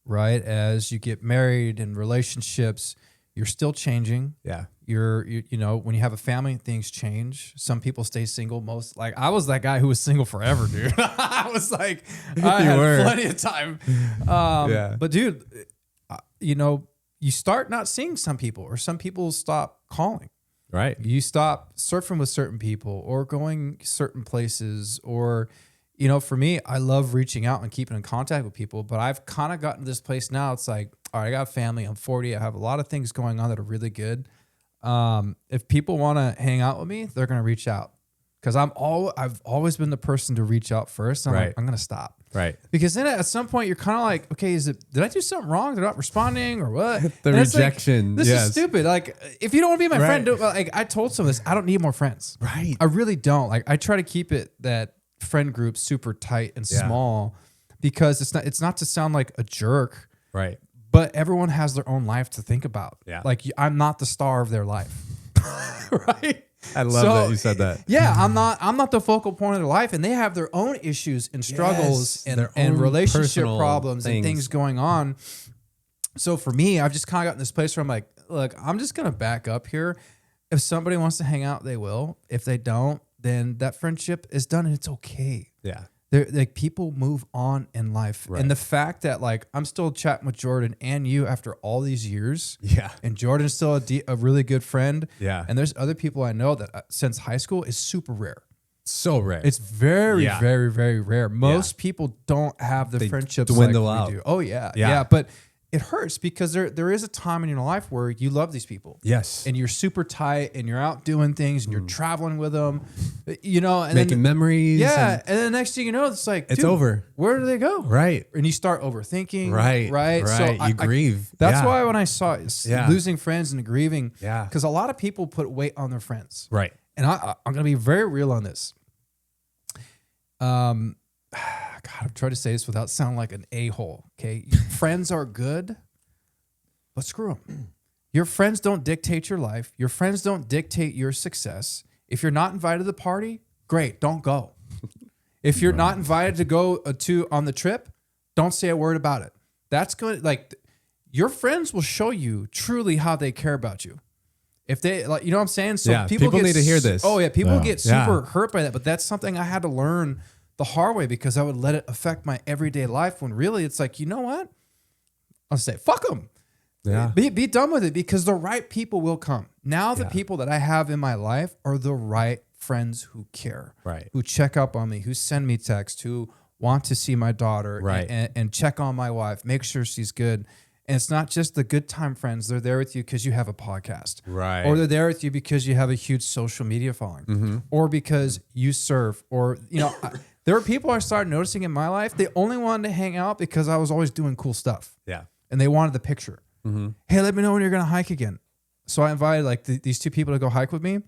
Speaker 1: right? As you get married and relationships, you're still changing.
Speaker 2: Yeah.
Speaker 1: You know, when you have a family, things change. Some people stay single. I was that guy who was single forever, dude. I was like, I had plenty of time. But dude, you know, you start not seeing some people, or some people stop calling.
Speaker 2: Right.
Speaker 1: You stop surfing with certain people or going certain places, or, you know, for me, I love reaching out and keeping in contact with people, but I've kind of gotten to this place now. It's like, all right, I got a family. I'm 40. I have a lot of things going on that are really good. If people want to hang out with me, they're going to reach out, because I've always been the person to reach out first. I'm like, I'm going to stop.
Speaker 2: Right.
Speaker 1: Because then at some point you're kind of like, okay, did I do something wrong? They're not responding or what?
Speaker 2: The
Speaker 1: and
Speaker 2: rejection.
Speaker 1: Like, this is stupid. Like, if you don't want to be my friend, like I told some of this, I don't need more friends.
Speaker 2: Right.
Speaker 1: I really don't. Like, I try to keep that friend group super tight and small, because it's not to sound like a jerk.
Speaker 2: Right.
Speaker 1: But everyone has their own life to think about.
Speaker 2: Yeah.
Speaker 1: Like, I'm not the star of their life. Right.
Speaker 2: I love that you said that.
Speaker 1: Yeah, I'm not the focal point of their life, and they have their own issues and struggles and relationship problems and things going on. So for me, I've just kind of gotten this place where I'm like, look, I'm just gonna back up here. If somebody wants to hang out, they will. If they don't, then that friendship is done, and it's okay.
Speaker 2: Yeah.
Speaker 1: Like, people move on in life. Right. And the fact that, like, I'm still chatting with Jordan and you after all these years.
Speaker 2: Yeah.
Speaker 1: And Jordan's still a really good friend.
Speaker 2: Yeah.
Speaker 1: And there's other people I know that since high school is super rare.
Speaker 2: So rare.
Speaker 1: It's very, very, very rare. Most people don't have the friendships
Speaker 2: dwindle
Speaker 1: like
Speaker 2: out.
Speaker 1: we do. Oh, yeah. But it hurts, because there is a time in your life where you love these people.
Speaker 2: Yes.
Speaker 1: And you're super tight, and you're out doing things, and you're traveling with them, you know, and
Speaker 2: making memories.
Speaker 1: Yeah. And then the next thing you know, it's like,
Speaker 2: it's over.
Speaker 1: Where do they go?
Speaker 2: Right.
Speaker 1: And you start overthinking.
Speaker 2: Right.
Speaker 1: So
Speaker 2: you grieve.
Speaker 1: That's why when I saw losing friends and grieving, because a lot of people put weight on their friends.
Speaker 2: Right.
Speaker 1: And I'm going to be very real on this. God, I'm trying to say this without sounding like an a-hole. Okay. Friends are good, but screw them. Your friends don't dictate your life. Your friends don't dictate your success. If you're not invited to the party, great, don't go. If you're not invited to go on the trip, don't say a word about it. That's good. Like, your friends will show you truly how they care about you. If they, like, you know what I'm saying? So people
Speaker 2: need to hear this.
Speaker 1: Oh yeah, people get super hurt by that, but that's something I had to learn the hard way, because I would let it affect my everyday life, when really it's like, you know what? I'll say, fuck them.
Speaker 2: Yeah.
Speaker 1: Be done with it, because the right people will come. Now the people that I have in my life are the right friends who care,
Speaker 2: right?
Speaker 1: Who check up on me, who send me texts, who want to see my daughter,
Speaker 2: right?
Speaker 1: And check on my wife, make sure she's good. And it's not just the good time friends. They're there with you because you have a podcast.
Speaker 2: Right.
Speaker 1: Or they're there with you because you have a huge social media following. Or because you serve. Or, you know, there were people I started noticing in my life, they only wanted to hang out because I was always doing cool stuff.
Speaker 2: Yeah.
Speaker 1: And they wanted the picture. Hey, let me know when you're going to hike again. So I invited like these two people to go hike with me.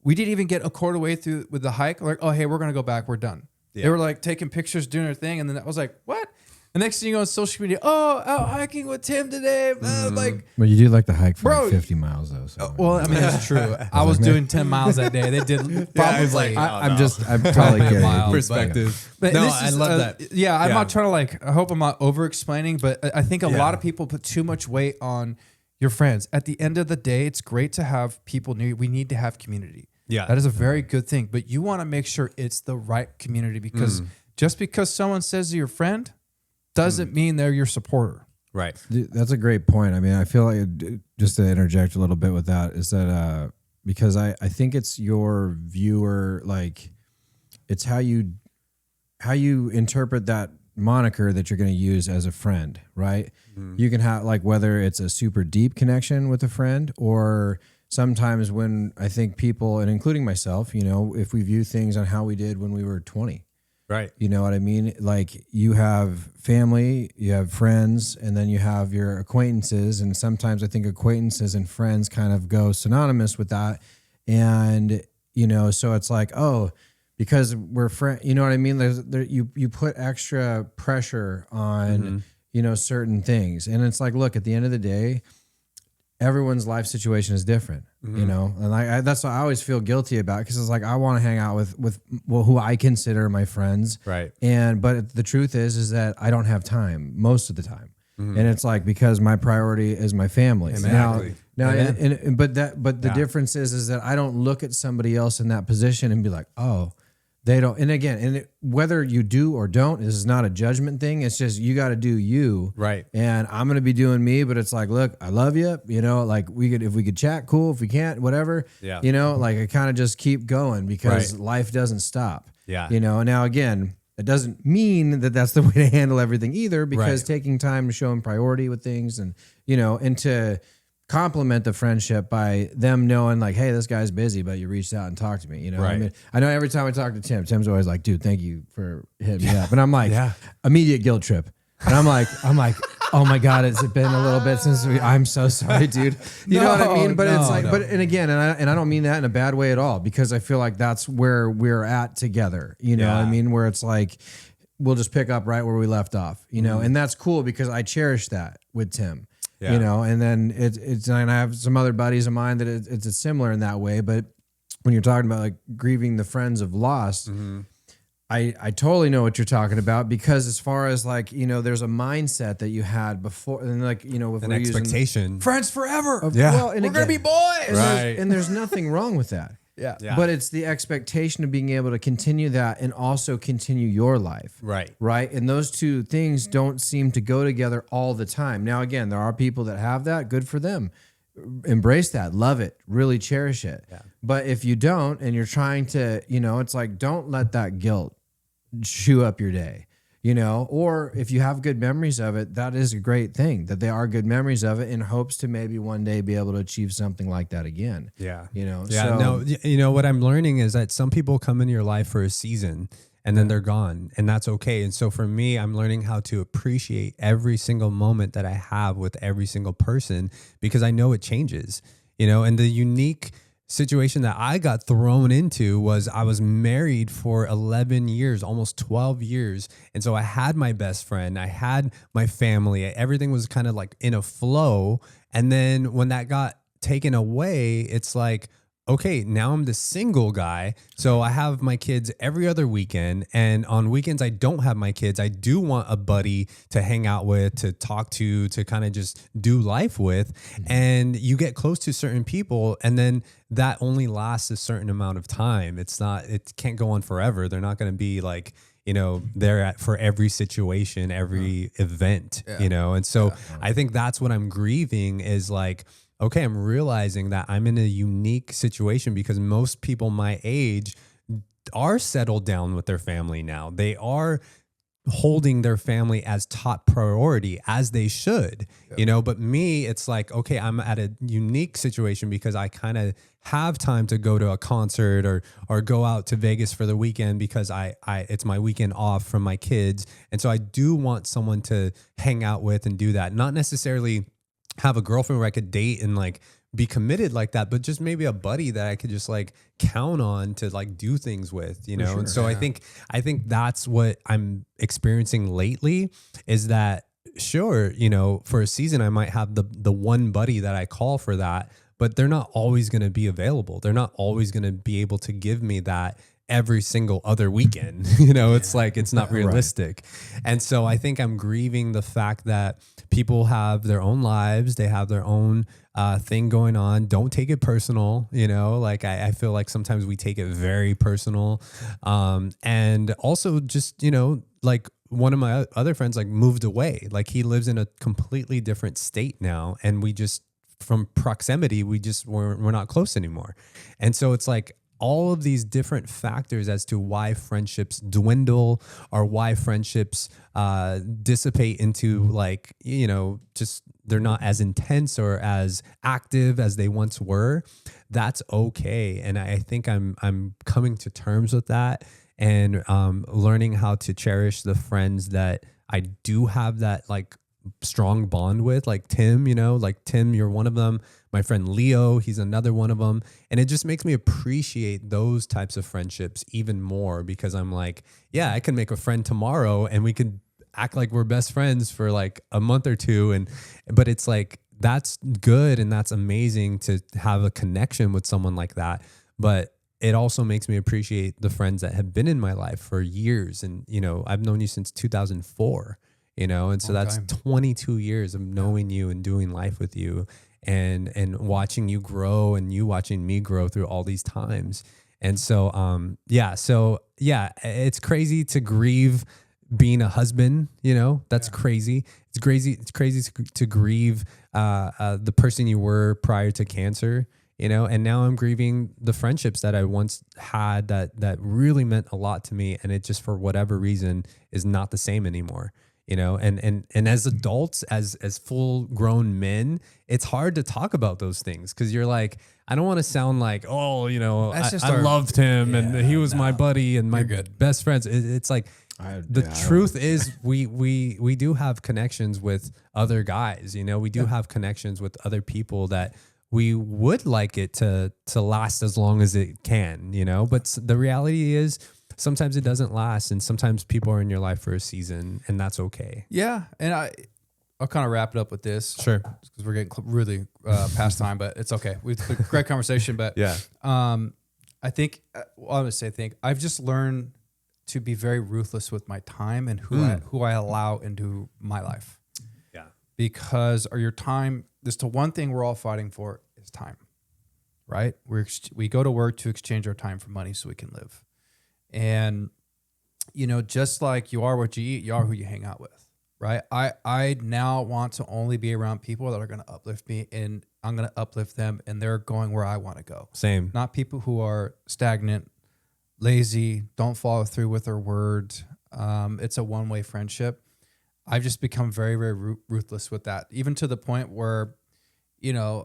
Speaker 1: We didn't even get a quarter way through with the hike. Like, oh, hey, we're going to go back. We're done. Yeah. They were like taking pictures, doing their thing. And then I was like, what? The next thing you go on social media, oh, out hiking with Tim today. Like,
Speaker 3: well, you do like the hike for like 50 miles though. So.
Speaker 1: Well, I mean, that's true. I was doing 10 miles that day. They did probably.
Speaker 3: I'm totally getting
Speaker 2: perspective.
Speaker 1: But
Speaker 2: no, I love that.
Speaker 1: Yeah, I'm not trying to like. I hope I'm not over explaining, but I think a lot of people put too much weight on your friends. At the end of the day, it's great to have people near you. We need to have community. Yeah, that is a very good thing. But you want to make sure it's the right community, because just because someone says they're your friend doesn't mean they're your supporter.
Speaker 2: Right.
Speaker 3: That's a great point. I mean, I feel like, just to interject a little bit with that, is that because I think it's your viewer, like it's how you interpret that moniker that you're going to use as a friend, right? You can have, like, whether it's a super deep connection with a friend, or sometimes when I think people, and including myself, you know, if we view things on how we did when we were 20.
Speaker 2: Right.
Speaker 3: You know what I mean? Like, you have family, you have friends, and then you have your acquaintances. And sometimes I think acquaintances and friends kind of go synonymous with that. And, you know, so it's like, oh, because we're friends, you know what I mean? You put extra pressure on, you know, certain things. And it's like, look, at the end of the day, everyone's life situation is different. you know, and that's what I always feel guilty about, because it's like I want to hang out with who I consider my friends,
Speaker 2: right?
Speaker 3: But the truth is that I don't have time most of the time, and it's like because my priority is my family.
Speaker 2: Exactly.
Speaker 3: Now, but the difference is that I don't look at somebody else in that position and be like, oh, they don't. And again, whether you do or don't, this is not a judgment thing. It's just you got to do you,
Speaker 2: right?
Speaker 3: And I'm gonna be doing me. But it's like, look, I love you. You know, like if we could chat, cool. If we can't, whatever.
Speaker 2: Yeah.
Speaker 3: You know, like I kind of just keep going because life doesn't stop.
Speaker 2: Yeah.
Speaker 3: You know. Now again, it doesn't mean that that's the way to handle everything either. Because taking time to show them priority with things, and and to compliment the friendship by them knowing like, hey, this guy's busy, but you reached out and talked to me. You know, I mean, I know every time I talk to Tim's always like, dude, thank you for hitting me up. And I'm like, immediate guilt trip. And I'm like, oh my God, it's been a little bit since I'm so sorry, dude. You know what I mean? But it's like, and again, and I don't mean that in a bad way at all, because I feel like that's where we're at together. You know what I mean? Where it's like, we'll just pick up right where we left off, and that's cool because I cherish that with Tim. Yeah. And then it's and I have some other buddies of mine that it's similar in that way. But when you're talking about like grieving the friends of lost, I totally know what you're talking about, because as far as like, there's a mindset that you had before, and like, with
Speaker 2: an expectation,
Speaker 3: friends forever.
Speaker 2: Well,
Speaker 3: and we're going to be boys. And there's nothing wrong with that.
Speaker 1: Yeah.
Speaker 3: But it's the expectation of being able to continue that and also continue your life.
Speaker 2: Right.
Speaker 3: Right. And those two things don't seem to go together all the time. Now, again, there are people that have that. Good for them. Embrace that. Love it. Really cherish it. Yeah. But if you don't, and you're trying to, it's like, don't let that guilt chew up your day. Or if you have good memories of it, that is a great thing, that they are good memories of it, in hopes to maybe one day be able to achieve something like that again.
Speaker 2: Yeah.
Speaker 3: Yeah.
Speaker 2: No, what I'm learning is that some people come into your life for a season and then they're gone, and that's okay. And so for me, I'm learning how to appreciate every single moment that I have with every single person, because I know it changes, and the unique situation that I got thrown into was I was married for 11 years, almost 12 years. And so I had my best friend, I had my family, everything was kind of like in a flow. And then when that got taken away, it's like, okay, now I'm the single guy. So I have my kids every other weekend. And on weekends, I don't have my kids. I do want a buddy to hang out with, to talk to kind of just do life with. And you get close to certain people, and then that only lasts a certain amount of time. It can't go on forever. They're not going to be like, there for every situation, every event, And so I think that's what I'm grieving, is like, okay, I'm realizing that I'm in a unique situation, because most people my age are settled down with their family now. They are holding their family as top priority, as they should, but me, it's like, okay, I'm at a unique situation because I kind of have time to go to a concert or go out to Vegas for the weekend, because it's my weekend off from my kids. And so I do want someone to hang out with and do that. Not necessarily have a girlfriend where I could date and like be committed like that, but just maybe a buddy that I could just like count on to like do things with, Sure, and so I think that's what I'm experiencing lately, is that sure, for a season I might have the one buddy that I call for that, but they're not always going to be available. They're not always going to be able to give me that every single other weekend. It's like, it's not realistic. Right. And so I think I'm grieving the fact that people have their own lives. They have their own thing going on. Don't take it personal. Like I feel like sometimes we take it very personal. And also just, like one of my other friends like moved away. Like he lives in a completely different state now. And we just, from proximity, we're not close anymore. And so it's like, all of these different factors as to why friendships dwindle, or why friendships dissipate into like, just they're not as intense or as active as they once were. That's okay. And I think I'm coming to terms with that, and learning how to cherish the friends that I do have that like strong bond with, like Tim, like Tim, you're one of them. My friend Leo, he's another one of them. And it just makes me appreciate those types of friendships even more, because I'm like, yeah, I can make a friend tomorrow and we could act like we're best friends for like a month or two. But it's like, that's good and that's amazing to have a connection with someone like that. But it also makes me appreciate the friends that have been in my life for years. And, you know, I've known you since 2004, you know, and so that's 22 years of knowing you and doing life with you and watching you grow and you watching me grow through all these times. And so, it's crazy to grieve being a husband, you know, that's crazy. It's crazy. It's crazy to grieve the person you were prior to cancer, you know, and now I'm grieving the friendships that I once had that really meant a lot to me. And it just, for whatever reason, is not the same anymore, you know, and as adults, as full grown men, it's hard to talk about those things. Cause you're like, I don't want to sound like, oh, you know, I loved him and he was my buddy and my best friends. It's like, the truth is we do have connections with other guys, you know, we do have connections with other people that we would like it to last as long as it can, you know, but the reality is sometimes it doesn't last and sometimes people are in your life for a season and that's okay.
Speaker 1: Yeah. And I'll kind of wrap it up with this.
Speaker 2: Sure.
Speaker 1: Because we're getting really past time, but it's okay. We've had a great conversation, but I think, I've just learned to be very ruthless with my time and who I allow into my life.
Speaker 2: Yeah.
Speaker 1: Because your time, there's the one thing we're all fighting for is time, right? We go to work to exchange our time for money so we can live. And, you know, just like you are what you eat, you are who you hang out with, right? I now want to only be around people that are going to uplift me and I'm going to uplift them and they're going where I want to go.
Speaker 2: Same.
Speaker 1: Not people who are stagnant, lazy, don't follow through with their word. It's a one-way friendship. I've just become very, very ruthless with that, even to the point where, you know,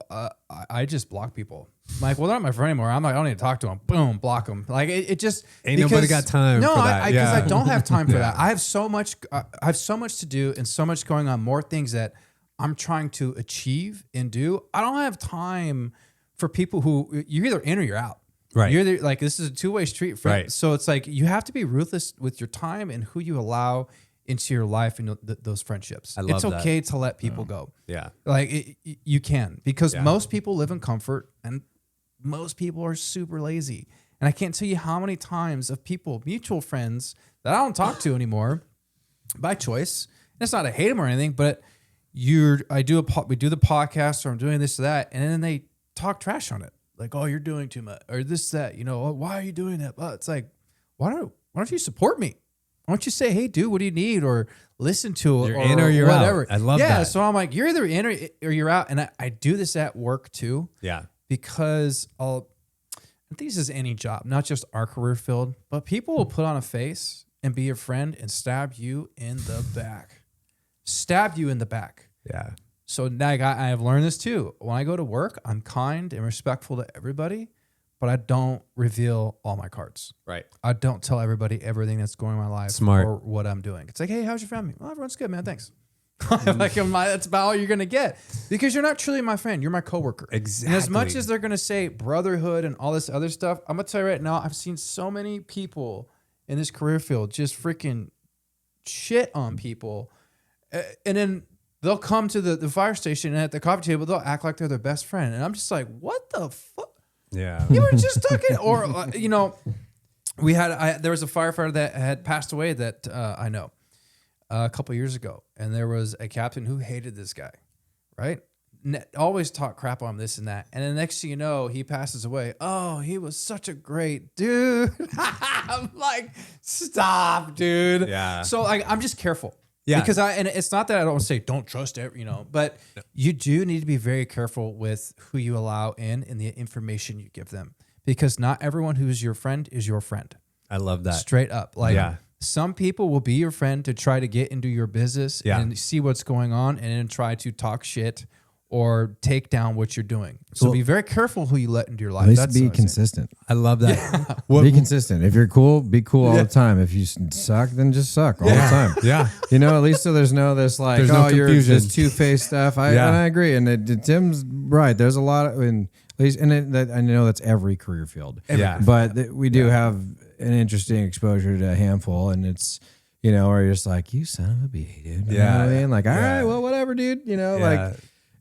Speaker 1: I just block people. I'm like, well, they're not my friend anymore. I'm like, I don't need to talk to them. Boom, block them. Like it just
Speaker 2: ain't nobody got time.
Speaker 1: No,
Speaker 2: for that.
Speaker 1: because I don't have time for that. I have so much. I have so much to do and so much going on. More things that I'm trying to achieve and do. I don't have time for people who you're either in or you're out.
Speaker 2: Right.
Speaker 1: You're either, like, this is a two-way street.
Speaker 2: Right.
Speaker 1: So it's like you have to be ruthless with your time and who you allow into your life and those friendships.
Speaker 2: I love
Speaker 1: It's okay to let people go.
Speaker 2: Yeah.
Speaker 1: Like you can, because most people live in comfort and most people are super lazy. And I can't tell you how many times of people, mutual friends that I don't talk to anymore by choice. And it's not I hate them or anything, but we do the podcast or I'm doing this or that. And then they talk trash on it. Like, oh, you're doing too much or this, that, you know, oh, why are you doing that? Well, it's like, why don't you support me? Why don't you say, hey, dude, what do you need? Or listen to it.
Speaker 2: You're in or you're
Speaker 1: whatever.
Speaker 2: out. I love that.
Speaker 1: Yeah. So I'm like, you're either in or you're out. And I do this at work too.
Speaker 2: Yeah.
Speaker 1: Because I think this is any job, not just our career field, but people will put on a face and be your friend and stab you in the back. Stab you in the back.
Speaker 2: Yeah.
Speaker 1: So now I have learned this too. When I go to work, I'm kind and respectful to everybody, but I don't reveal all my cards.
Speaker 2: Right.
Speaker 1: I don't tell everybody everything that's going on in my life.
Speaker 2: Smart.
Speaker 1: Or what I'm doing. It's like, hey, how's your family? Well, everyone's good, man. Thanks. That's about all you're going to get because you're not truly my friend. You're my coworker.
Speaker 2: Exactly.
Speaker 1: And as much as they're going to say brotherhood and all this other stuff, I'm going to tell you right now, I've seen so many people in this career field just freaking shit on people. And then they'll come to the fire station and at the coffee table, they'll act like they're their best friend. And I'm just like, what the fuck?
Speaker 2: Yeah.
Speaker 1: You were just talking. Or, you know, there was a firefighter that had passed away that I know a couple of years ago. And there was a captain who hated this guy, right? Always talk crap on him, this and that. And the next thing you know, he passes away. Oh, he was such a great dude. I'm like, stop, dude.
Speaker 2: Yeah.
Speaker 1: So I'm just careful.
Speaker 2: Yeah.
Speaker 1: Because and it's not that I don't say don't trust it, you know, but you do need to be very careful with who you allow in and the information you give them. Because not everyone who's your friend is your friend.
Speaker 2: I love that.
Speaker 1: Straight up. Like some people will be your friend to try to get into your business and see what's going on and then try to talk shit or take down what you're doing. So be very careful who you let into your life.
Speaker 3: At least be consistent.
Speaker 2: I love that.
Speaker 3: Be consistent. If you're cool, be cool all the time. If you suck, then just suck all the time.
Speaker 2: Yeah.
Speaker 3: You know, at least so there's no this like,
Speaker 2: there's no
Speaker 3: you're
Speaker 2: confusion.
Speaker 3: this two-faced stuff. And I agree. And Tim's right. There's a lot of, at least, I know that's every career field. But we do have an interesting exposure to a handful, and it's, you know, where you're just like, you son of a b, dude. You know what I mean? Like, all right, well, whatever, dude. You know, like,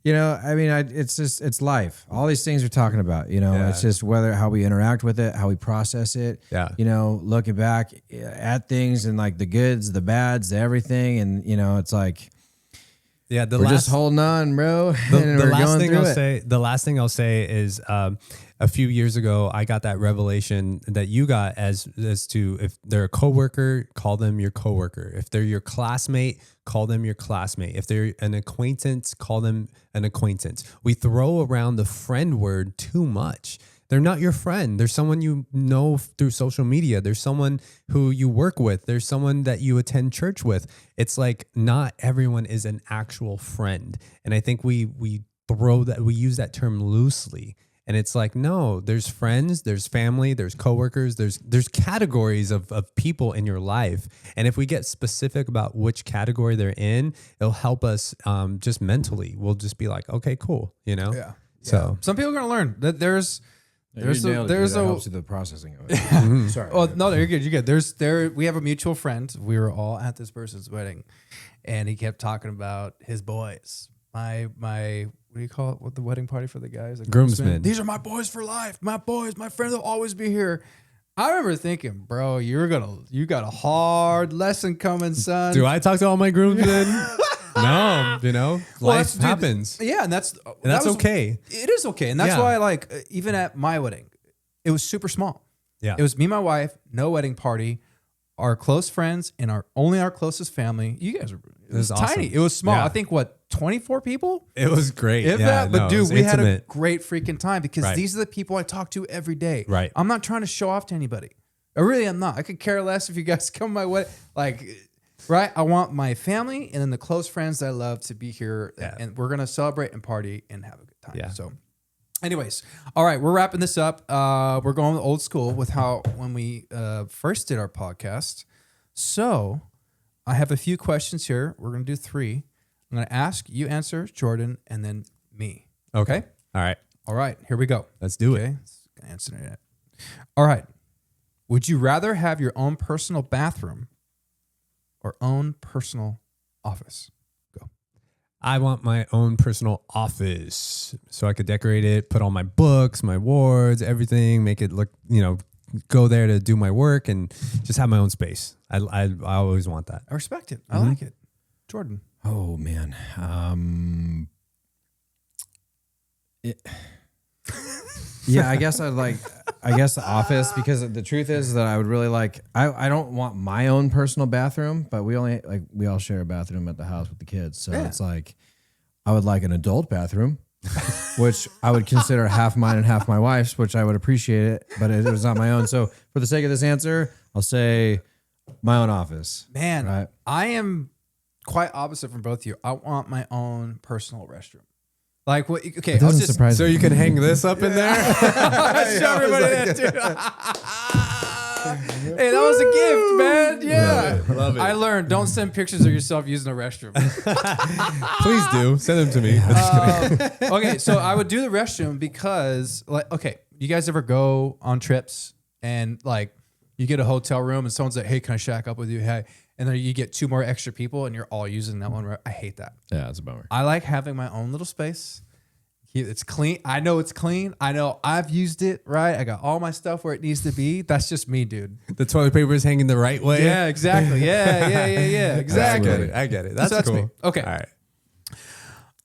Speaker 3: I mean, it's life. All these things we're talking about, it's just how we interact with it, how we process it.
Speaker 2: Yeah.
Speaker 3: Looking back at things and like the goods, the bads, the everything. And, it's like,
Speaker 2: yeah,
Speaker 3: we're just holding on, bro.
Speaker 2: The last thing I'll say is, a few years ago, I got that revelation that you got as to if they're a coworker, call them your coworker. If they're your classmate, call them your classmate. If they're an acquaintance, call them an acquaintance. We throw around the friend word too much. They're not your friend. There's someone you know through social media. There's someone who you work with. There's someone that you attend church with. It's like not everyone is an actual friend. And I think we use that term loosely. And it's like, no, there's friends, there's family, there's coworkers, there's categories of people in your life. And if we get specific about which category they're in, it'll help us just mentally. We'll just be like, okay, cool,
Speaker 1: Yeah.
Speaker 2: So
Speaker 1: some people are going to learn that there's
Speaker 3: helps with the processing of it. Sorry.
Speaker 1: Oh, no, you're good. You're good. We have a mutual friend. We were all at this person's wedding, and he kept talking about his boys. My what do you call it? What the wedding party for the guys? Like
Speaker 2: groomsmen.
Speaker 1: These are my boys for life. My boys, my friends will always be here. I remember thinking, bro, you got a hard lesson coming, son.
Speaker 2: Do I talk to all my groomsmen? No, life happens.
Speaker 1: Yeah, and that's
Speaker 2: okay.
Speaker 1: It is okay, and that's why, like, even at my wedding, it was super small.
Speaker 2: Yeah,
Speaker 1: it was me, and my wife, no wedding party, our close friends, and our closest family. You guys were. It was tiny. Awesome. It was small. Yeah. I think 24 people.
Speaker 2: It was great.
Speaker 1: But dude, we had a great freaking time because these are the people I talk to every day.
Speaker 2: Right.
Speaker 1: I'm not trying to show off to anybody. I really am not. I could care less if you guys come my way. Like, right? I want my family and then the close friends that I love to be here, and we're gonna celebrate and party and have a good time.
Speaker 2: Yeah.
Speaker 1: So, anyways, all right, we're wrapping this up. We're going old school with when we first did our podcast. So, I have a few questions here. We're going to do 3. I'm going to ask, you answer, Jordan, and then me. Okay? All right. Here we go.
Speaker 2: Let's do it.
Speaker 1: Answer it. All right. Would you rather have your own personal bathroom or own personal office? Go.
Speaker 2: I want my own personal office so I could decorate it, put all my books, my awards, everything, make it look, go there to do my work and just have my own space. I always want that.
Speaker 1: I respect it. I like it. Jordan.
Speaker 3: Oh man. I guess the office, because the truth is that I would really I don't want my own personal bathroom, but we all share a bathroom at the house with the kids. So it's like, I would like an adult bathroom. Which I would consider half mine and half my wife's, which I would appreciate it, but it was not my own. So for the sake of this answer, I'll say my own office.
Speaker 1: Man,
Speaker 3: right?
Speaker 1: I am quite opposite from both of you. I want my own personal restroom. Like what? Okay,
Speaker 3: I'll just surprise
Speaker 2: so you can hang this up in there.
Speaker 1: Show everybody that too. Hey, that was a gift, man. Yeah.
Speaker 2: Love it.
Speaker 1: I learned, don't send pictures of yourself using a restroom.
Speaker 2: Please do. Send them to me.
Speaker 1: Okay, so I would do the restroom because, you guys ever go on trips and, you get a hotel room and someone's like, hey, can I shack up with you? Hey. And then you get 2 more extra people and you're all using that one. I hate that.
Speaker 3: Yeah, it's a bummer.
Speaker 1: I like having my own little space. It's clean. I know it's clean. I know I've used it, right? I got all my stuff where it needs to be. That's just me, dude.
Speaker 2: The toilet paper is hanging the right way.
Speaker 1: Yeah, exactly. Yeah. Exactly.
Speaker 2: I get it. That's cool.
Speaker 1: Me. Okay.
Speaker 2: All right.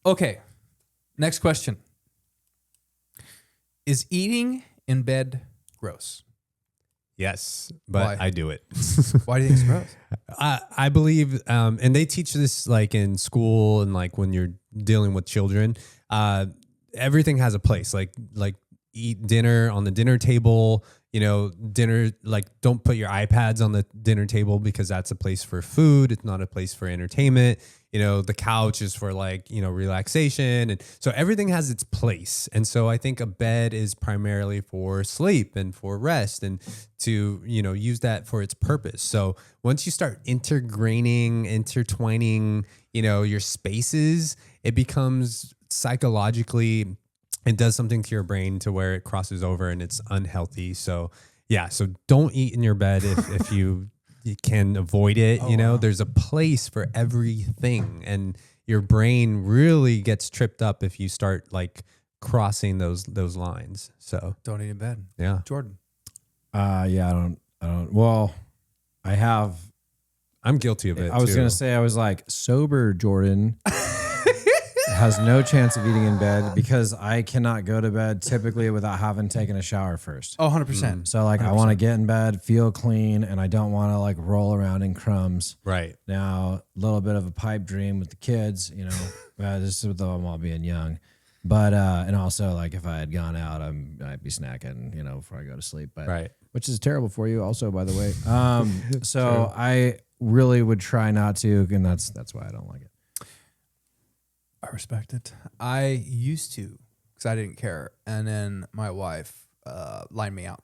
Speaker 1: Okay. Next question. Is eating in bed gross?
Speaker 2: Yes, but
Speaker 1: Why?
Speaker 2: I do it.
Speaker 1: Why do you think it's gross?
Speaker 2: I believe, and they teach this in school and when you're dealing with children, everything has a place. Like eat dinner on the dinner table. Dinner, don't put your iPads on the dinner table because that's a place for food. It's not a place for entertainment. The couch is for relaxation. And so everything has its place. And so I think a bed is primarily for sleep and for rest and to, use that for its purpose. So once you start intertwining, your spaces, it becomes psychologically, it does something to your brain to where it crosses over and it's unhealthy. So so don't eat in your bed if you can avoid it. There's a place for everything. And, your brain really gets tripped up if you start like crossing those lines. So
Speaker 1: Don't eat in bed.
Speaker 2: yeah,
Speaker 1: Jordan.
Speaker 3: Yeah, I don't. Well, I have.
Speaker 2: I'm guilty of it.
Speaker 3: I was going to say, I was like, sober Jordan has no chance of eating in bed because I cannot go to bed typically without having taken a shower first.
Speaker 1: Oh, 100%.
Speaker 3: So like
Speaker 1: 100%.
Speaker 3: I want to get in bed, feel clean, and I don't want to like roll around in crumbs.
Speaker 2: right.
Speaker 3: Now, a little bit of a pipe dream with the kids, this is with them all being young. But and also like if I had gone out, I'd be snacking, before I go to sleep. But
Speaker 2: Right.
Speaker 3: which is terrible for you also, by the way. So I really would try not to, and that's why I don't like it.
Speaker 1: I respect it. I used to because I didn't care. And then my wife lined me out.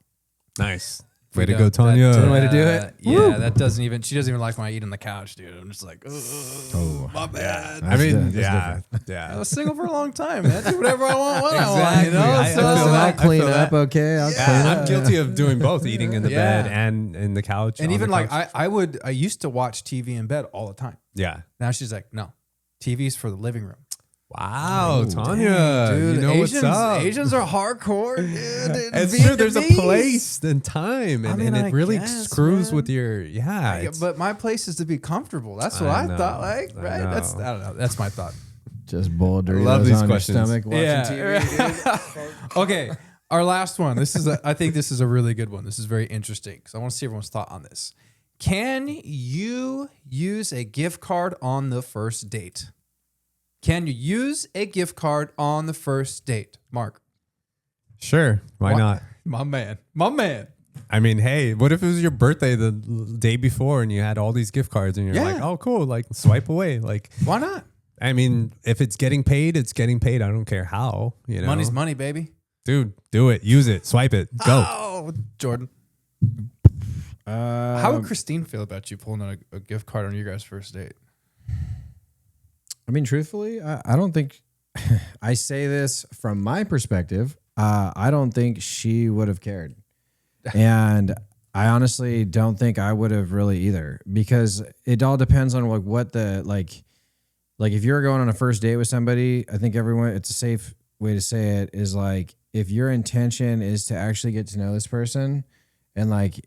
Speaker 2: Nice. Way to go, Tanya.
Speaker 3: That's the way to do it.
Speaker 1: Yeah, that she doesn't even like when I eat on the couch, dude. I'm just like, oh, my bad.
Speaker 2: I mean,
Speaker 3: That's
Speaker 1: I was single for a long time, man. I do whatever I want when I
Speaker 2: Exactly.
Speaker 1: want,
Speaker 2: I feel
Speaker 3: Listen,
Speaker 2: that.
Speaker 3: I'll clean
Speaker 2: I feel
Speaker 3: up,
Speaker 2: that.
Speaker 3: okay? I'll clean
Speaker 2: I'm
Speaker 3: up.
Speaker 2: guilty of doing both, eating in the
Speaker 1: Yeah.
Speaker 2: bed and in the couch.
Speaker 1: And
Speaker 2: on
Speaker 1: even
Speaker 2: the
Speaker 1: like
Speaker 2: couch.
Speaker 1: I used to watch TV in bed all the time.
Speaker 2: Yeah.
Speaker 1: Now she's like, no, TV's for the living room.
Speaker 2: Wow, Tanya,
Speaker 1: Dude,
Speaker 2: you know
Speaker 1: Asians,
Speaker 2: what's up.
Speaker 1: Asians are hardcore, dude.
Speaker 2: It's true. There's a place and time, and, and
Speaker 1: I
Speaker 2: it really
Speaker 1: guess,
Speaker 2: screws
Speaker 1: man.
Speaker 2: with your it's-
Speaker 1: But my place is to be comfortable. That's what
Speaker 2: I
Speaker 1: I
Speaker 2: know,
Speaker 1: thought. Like,
Speaker 2: I
Speaker 1: right?
Speaker 2: know.
Speaker 1: I don't know. That's my thought.
Speaker 3: Just bowl of Doritos
Speaker 2: love these
Speaker 3: on
Speaker 2: questions.
Speaker 3: your stomach watching TV. Dude.
Speaker 1: Okay, our last one. I think this is a really good one. This is very interesting because I want to see everyone's thought on this. Can you use a gift card on the first date? Can you use a gift card on the first date? Mark.
Speaker 2: Sure, why
Speaker 1: What?
Speaker 2: not?
Speaker 1: My man.
Speaker 2: I mean, hey, what if it was your birthday the day before and you had all these gift cards and you're
Speaker 1: Yeah.
Speaker 2: like, oh, cool, like swipe away. Like,
Speaker 1: Why not?
Speaker 2: I mean, if it's getting paid, it's getting paid. I don't care how.
Speaker 1: Money's money, baby.
Speaker 2: Dude, do it, use it, swipe it, go.
Speaker 1: Oh, Jordan. How would Christine feel about you pulling out a gift card on your guys' first date?
Speaker 3: I mean, truthfully, I don't think I say this from my perspective. I don't think she would have cared. And I honestly don't think I would have really either, because it all depends on what the like if you're going on a first date with somebody, I think it's a safe way to say it is like, if your intention is to actually get to know this person, and like,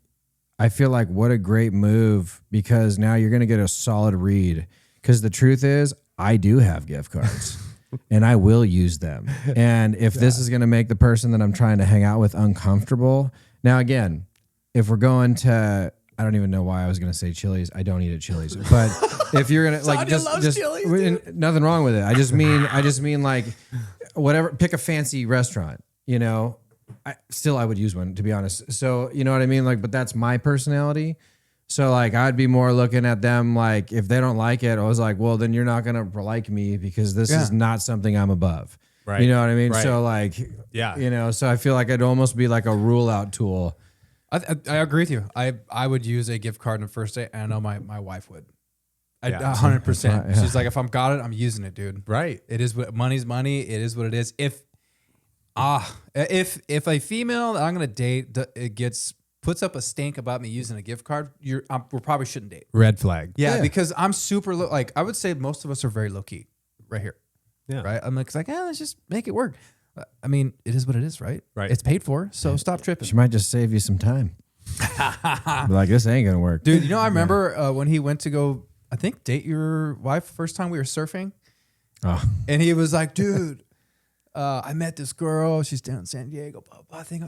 Speaker 3: I feel like what a great move, because now you're going to get a solid read. Because the truth is, I do have gift cards and I will use them. And if this is going to make the person that I'm trying to hang out with uncomfortable. Now, again, if we're going to, I don't even know why I was going to say Chili's. I don't eat at Chili's, but if you're going to like, just
Speaker 1: Chili's,
Speaker 3: nothing wrong with it. I just mean like whatever, pick a fancy restaurant, I would use one, to be honest. So, you know what I mean? Like, but that's my personality. So like, I'd be more looking at them like, if they don't like it, I was like, well, then you're not going to like me, because this is not something I'm above.
Speaker 2: Right.
Speaker 3: You know what I mean?
Speaker 2: Right.
Speaker 3: So like,
Speaker 2: Yeah.
Speaker 3: so I feel like it'd almost be like a rule out tool.
Speaker 1: I agree with you. I would use a gift card on the first date, and I know my wife would.
Speaker 2: Yeah.
Speaker 1: 100%.
Speaker 3: Right, yeah.
Speaker 1: She's like, if I'm got it, I'm using it, dude.
Speaker 2: Right.
Speaker 1: It is what money's money. It is what it is. If a female that I'm gonna date puts up a stink about me using a gift card, we probably shouldn't date.
Speaker 2: Red flag.
Speaker 1: Yeah, because I'm super like, I would say most of us are very low key right here.
Speaker 2: Yeah.
Speaker 1: Right. I'm like, let's just make it work. I mean, it is what it is, right?
Speaker 2: Right.
Speaker 1: It's paid for, so stop tripping.
Speaker 3: She might just save you some time. Be like, this ain't gonna work,
Speaker 1: Dude, I remember when he went to go, I think, date your wife first time we were surfing.
Speaker 3: Oh.
Speaker 1: And he was like, dude, I met this girl. She's down in San Diego. Blah, blah. I think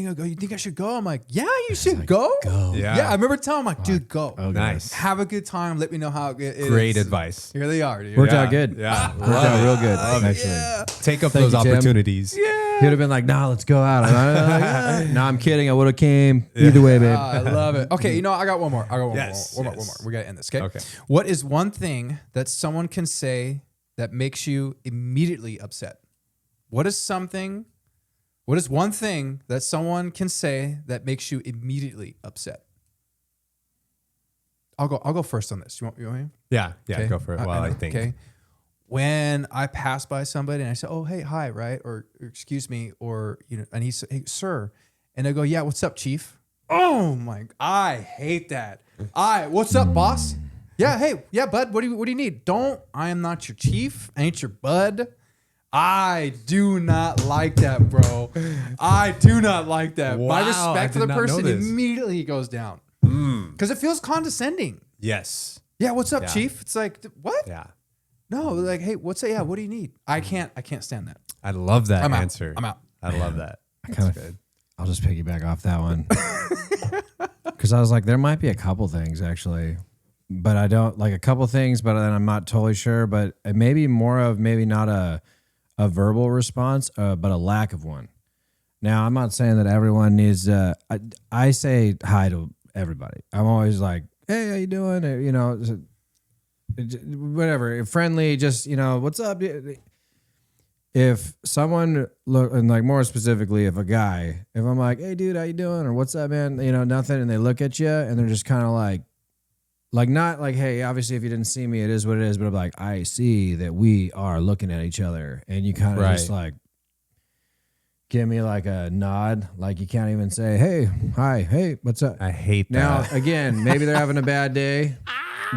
Speaker 1: I'll go. You think I should go? I'm like, yeah, you should go.
Speaker 3: Go.
Speaker 1: Yeah. I remember telling him, like, dude, go.
Speaker 3: Okay.
Speaker 2: Nice.
Speaker 1: Have a good time. Let me know how it is.
Speaker 2: Great advice.
Speaker 1: Here they are, dude.
Speaker 3: Worked out good.
Speaker 2: Yeah.
Speaker 3: Worked out real good,
Speaker 2: Love it.
Speaker 3: actually.
Speaker 1: Yeah.
Speaker 2: Take up
Speaker 3: Thank
Speaker 2: those
Speaker 3: you, Tim.
Speaker 2: opportunities.
Speaker 3: He'd have been like, nah, let's go out. I'm like, no, I'm kidding. I would have came. Either way, babe.
Speaker 1: I love it. Okay, I got one more.
Speaker 2: Yes,
Speaker 1: One more.
Speaker 2: yes.
Speaker 1: We got to end this, okay?
Speaker 2: Okay.
Speaker 1: What is one thing that someone can say that makes you immediately upset? What is one thing that someone can say that makes you immediately upset? I'll go first on this. You want me?
Speaker 2: Yeah.
Speaker 1: Okay.
Speaker 2: Go for it while I think.
Speaker 1: Okay. When I pass by somebody and I say, "Oh, hey, hi," right? Or excuse me, or and he said, "Hey, sir," and I go, "Yeah, what's up, chief?" Oh my! I hate that. What's up, boss? Yeah, hey, yeah, bud, what do you need? I am not your chief. I ain't your bud. I do not like that, bro. I do not like that.
Speaker 2: Wow,
Speaker 1: My respect
Speaker 2: I
Speaker 1: for the
Speaker 2: did not know
Speaker 1: person
Speaker 2: this.
Speaker 1: immediately goes down. Because it feels condescending.
Speaker 2: Yes.
Speaker 1: Yeah, what's up,
Speaker 2: Yeah.
Speaker 1: chief? It's like, what?
Speaker 2: Yeah.
Speaker 1: No, like, hey, what's that? Yeah, what do you need? I can't stand that.
Speaker 2: I love that
Speaker 1: I'm out.
Speaker 2: answer.
Speaker 1: I'm out.
Speaker 2: I love that.
Speaker 3: I'll just piggyback off that one. Because I was like, there might be a couple things actually, but I don't like a couple things, but then I'm not totally sure. But it may be more of maybe not a verbal response, but a lack of one. Now, I'm not saying that everyone needs. I say hi to everybody. I'm always like, hey, how you doing? Or, you know, whatever, friendly. Just what's up? If someone look, and like more specifically, if I'm like, hey dude, how you doing? Or what's up, man? Nothing. And they look at you and they're just kind of like not like, hey, obviously if you didn't see me, it is what it is. But I'm like, I see that we are looking at each other, and you kind of just like give me like a nod. Like you can't even say, hey, hi, hey, what's up?
Speaker 2: I hate that.
Speaker 3: Now, again, maybe they're having a bad day,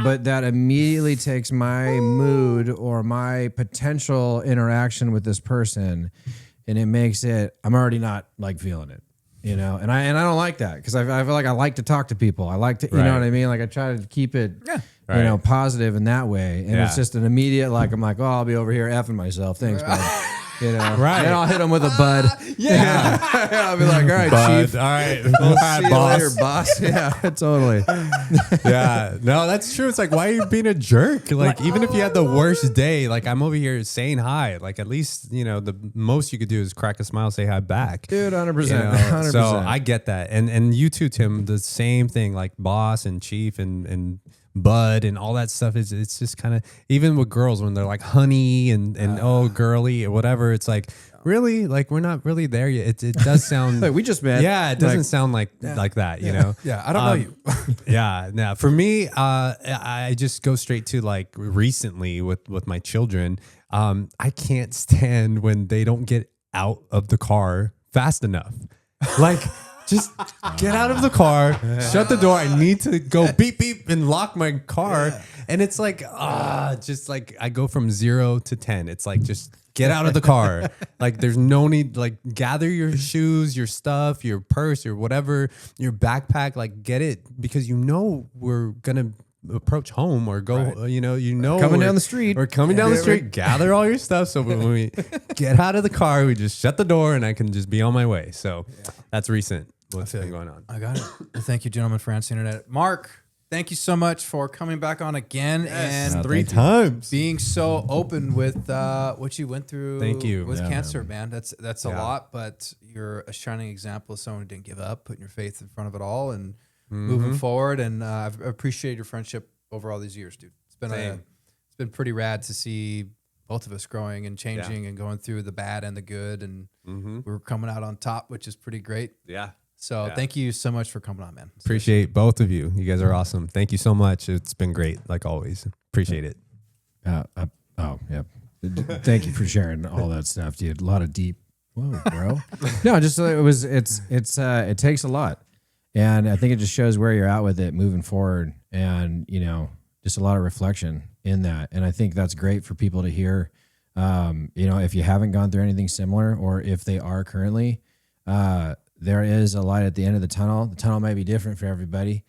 Speaker 3: but that immediately takes my mood or my potential interaction with this person, and it makes it, I'm already not like feeling it, and I don't like that because I feel like I like to talk to people. I like to, you know what I mean? Like I try to keep it, positive in that way. And it's just an immediate, like, I'm like, oh, I'll be over here effing myself. Thanks, man.
Speaker 2: Right.
Speaker 3: Then I'll hit him with a bud. I'll be like, all right,
Speaker 2: Bud.
Speaker 3: chief.
Speaker 2: All right.
Speaker 3: We'll
Speaker 2: Bye,
Speaker 3: see you
Speaker 2: boss.
Speaker 3: later, boss. Yeah, totally.
Speaker 2: Yeah. No, that's true. It's like, why are you being a jerk? Like, even if you had the worst day, like I'm over here saying hi, like at least, the most you could do is crack a smile, say hi back.
Speaker 3: Dude, 100%.
Speaker 2: You know?
Speaker 3: 100%.
Speaker 2: So I get that. And you too, Tim, the same thing, like boss and chief and bud and all that stuff it's just kind of, even with girls when they're like honey and oh girly or whatever, it's like, really, like we're not really there yet. It does sound
Speaker 3: like we just met.
Speaker 2: Yeah, it doesn't sound like that,
Speaker 1: Yeah, I don't know you.
Speaker 2: Yeah, no. For me, I just go straight to like recently with my children. I can't stand when they don't get out of the car fast enough. Like, just get out of the car, shut the door. I need to go beep beep and lock my car. And it's like, just like I go from 0 to 10. It's like, just get out of the car. Like there's no need, like gather your shoes, your stuff, your purse, or whatever, your backpack, like get it, because we're going to approach home or go,
Speaker 3: coming down the street.
Speaker 2: We're coming down the street, gather all your stuff. So when we get out of the car, we just shut the door and I can just be on my way. So that's recent. What's been going on?
Speaker 1: I got it. Well, thank you, gentlemen, for answering internet. Mark, thank you so much for coming back on again and
Speaker 2: 3 times
Speaker 1: being so open with what you went through.
Speaker 2: Thank you.
Speaker 1: With cancer, man. That's a lot, but you're a shining example of someone who didn't give up, putting your faith in front of it all, and moving forward. And I've appreciated your friendship over all these years, dude. It's been pretty rad to see both of us growing and changing and going through the bad and the good, and we're coming out on top, which is pretty great.
Speaker 2: Yeah.
Speaker 1: So thank you so much for coming on, man.
Speaker 2: Appreciate both of you. You guys are awesome. Thank you so much. It's been great, like always. Appreciate it.
Speaker 3: Thank you for sharing all that stuff, dude. A lot of deep. Whoa, bro. No, just it takes a lot, and I think it just shows where you're at with it moving forward, and just a lot of reflection in that. And I think that's great for people to hear. If you haven't gone through anything similar, or if they are currently, there is a light at the end of the tunnel. The tunnel may be different for everybody,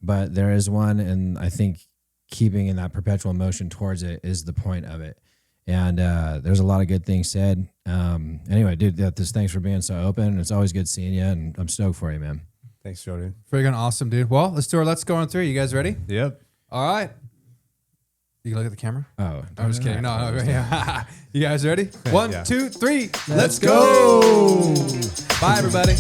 Speaker 3: but there is one. And I think keeping in that perpetual motion towards it is the point of it. And there's a lot of good things said. Anyway, dude, thanks for being so open. It's always good seeing you, and I'm stoked for you, man.
Speaker 2: Thanks, Jordan.
Speaker 1: Friggin' awesome, dude. Well, let's do our Let's Go on 3. You guys ready?
Speaker 2: Yep.
Speaker 1: All right. You can look at the camera?
Speaker 3: Oh,
Speaker 1: I'm just kidding. No. Yeah. You guys ready? 1, 2, 3.
Speaker 2: Let's go.
Speaker 1: Bye, everybody.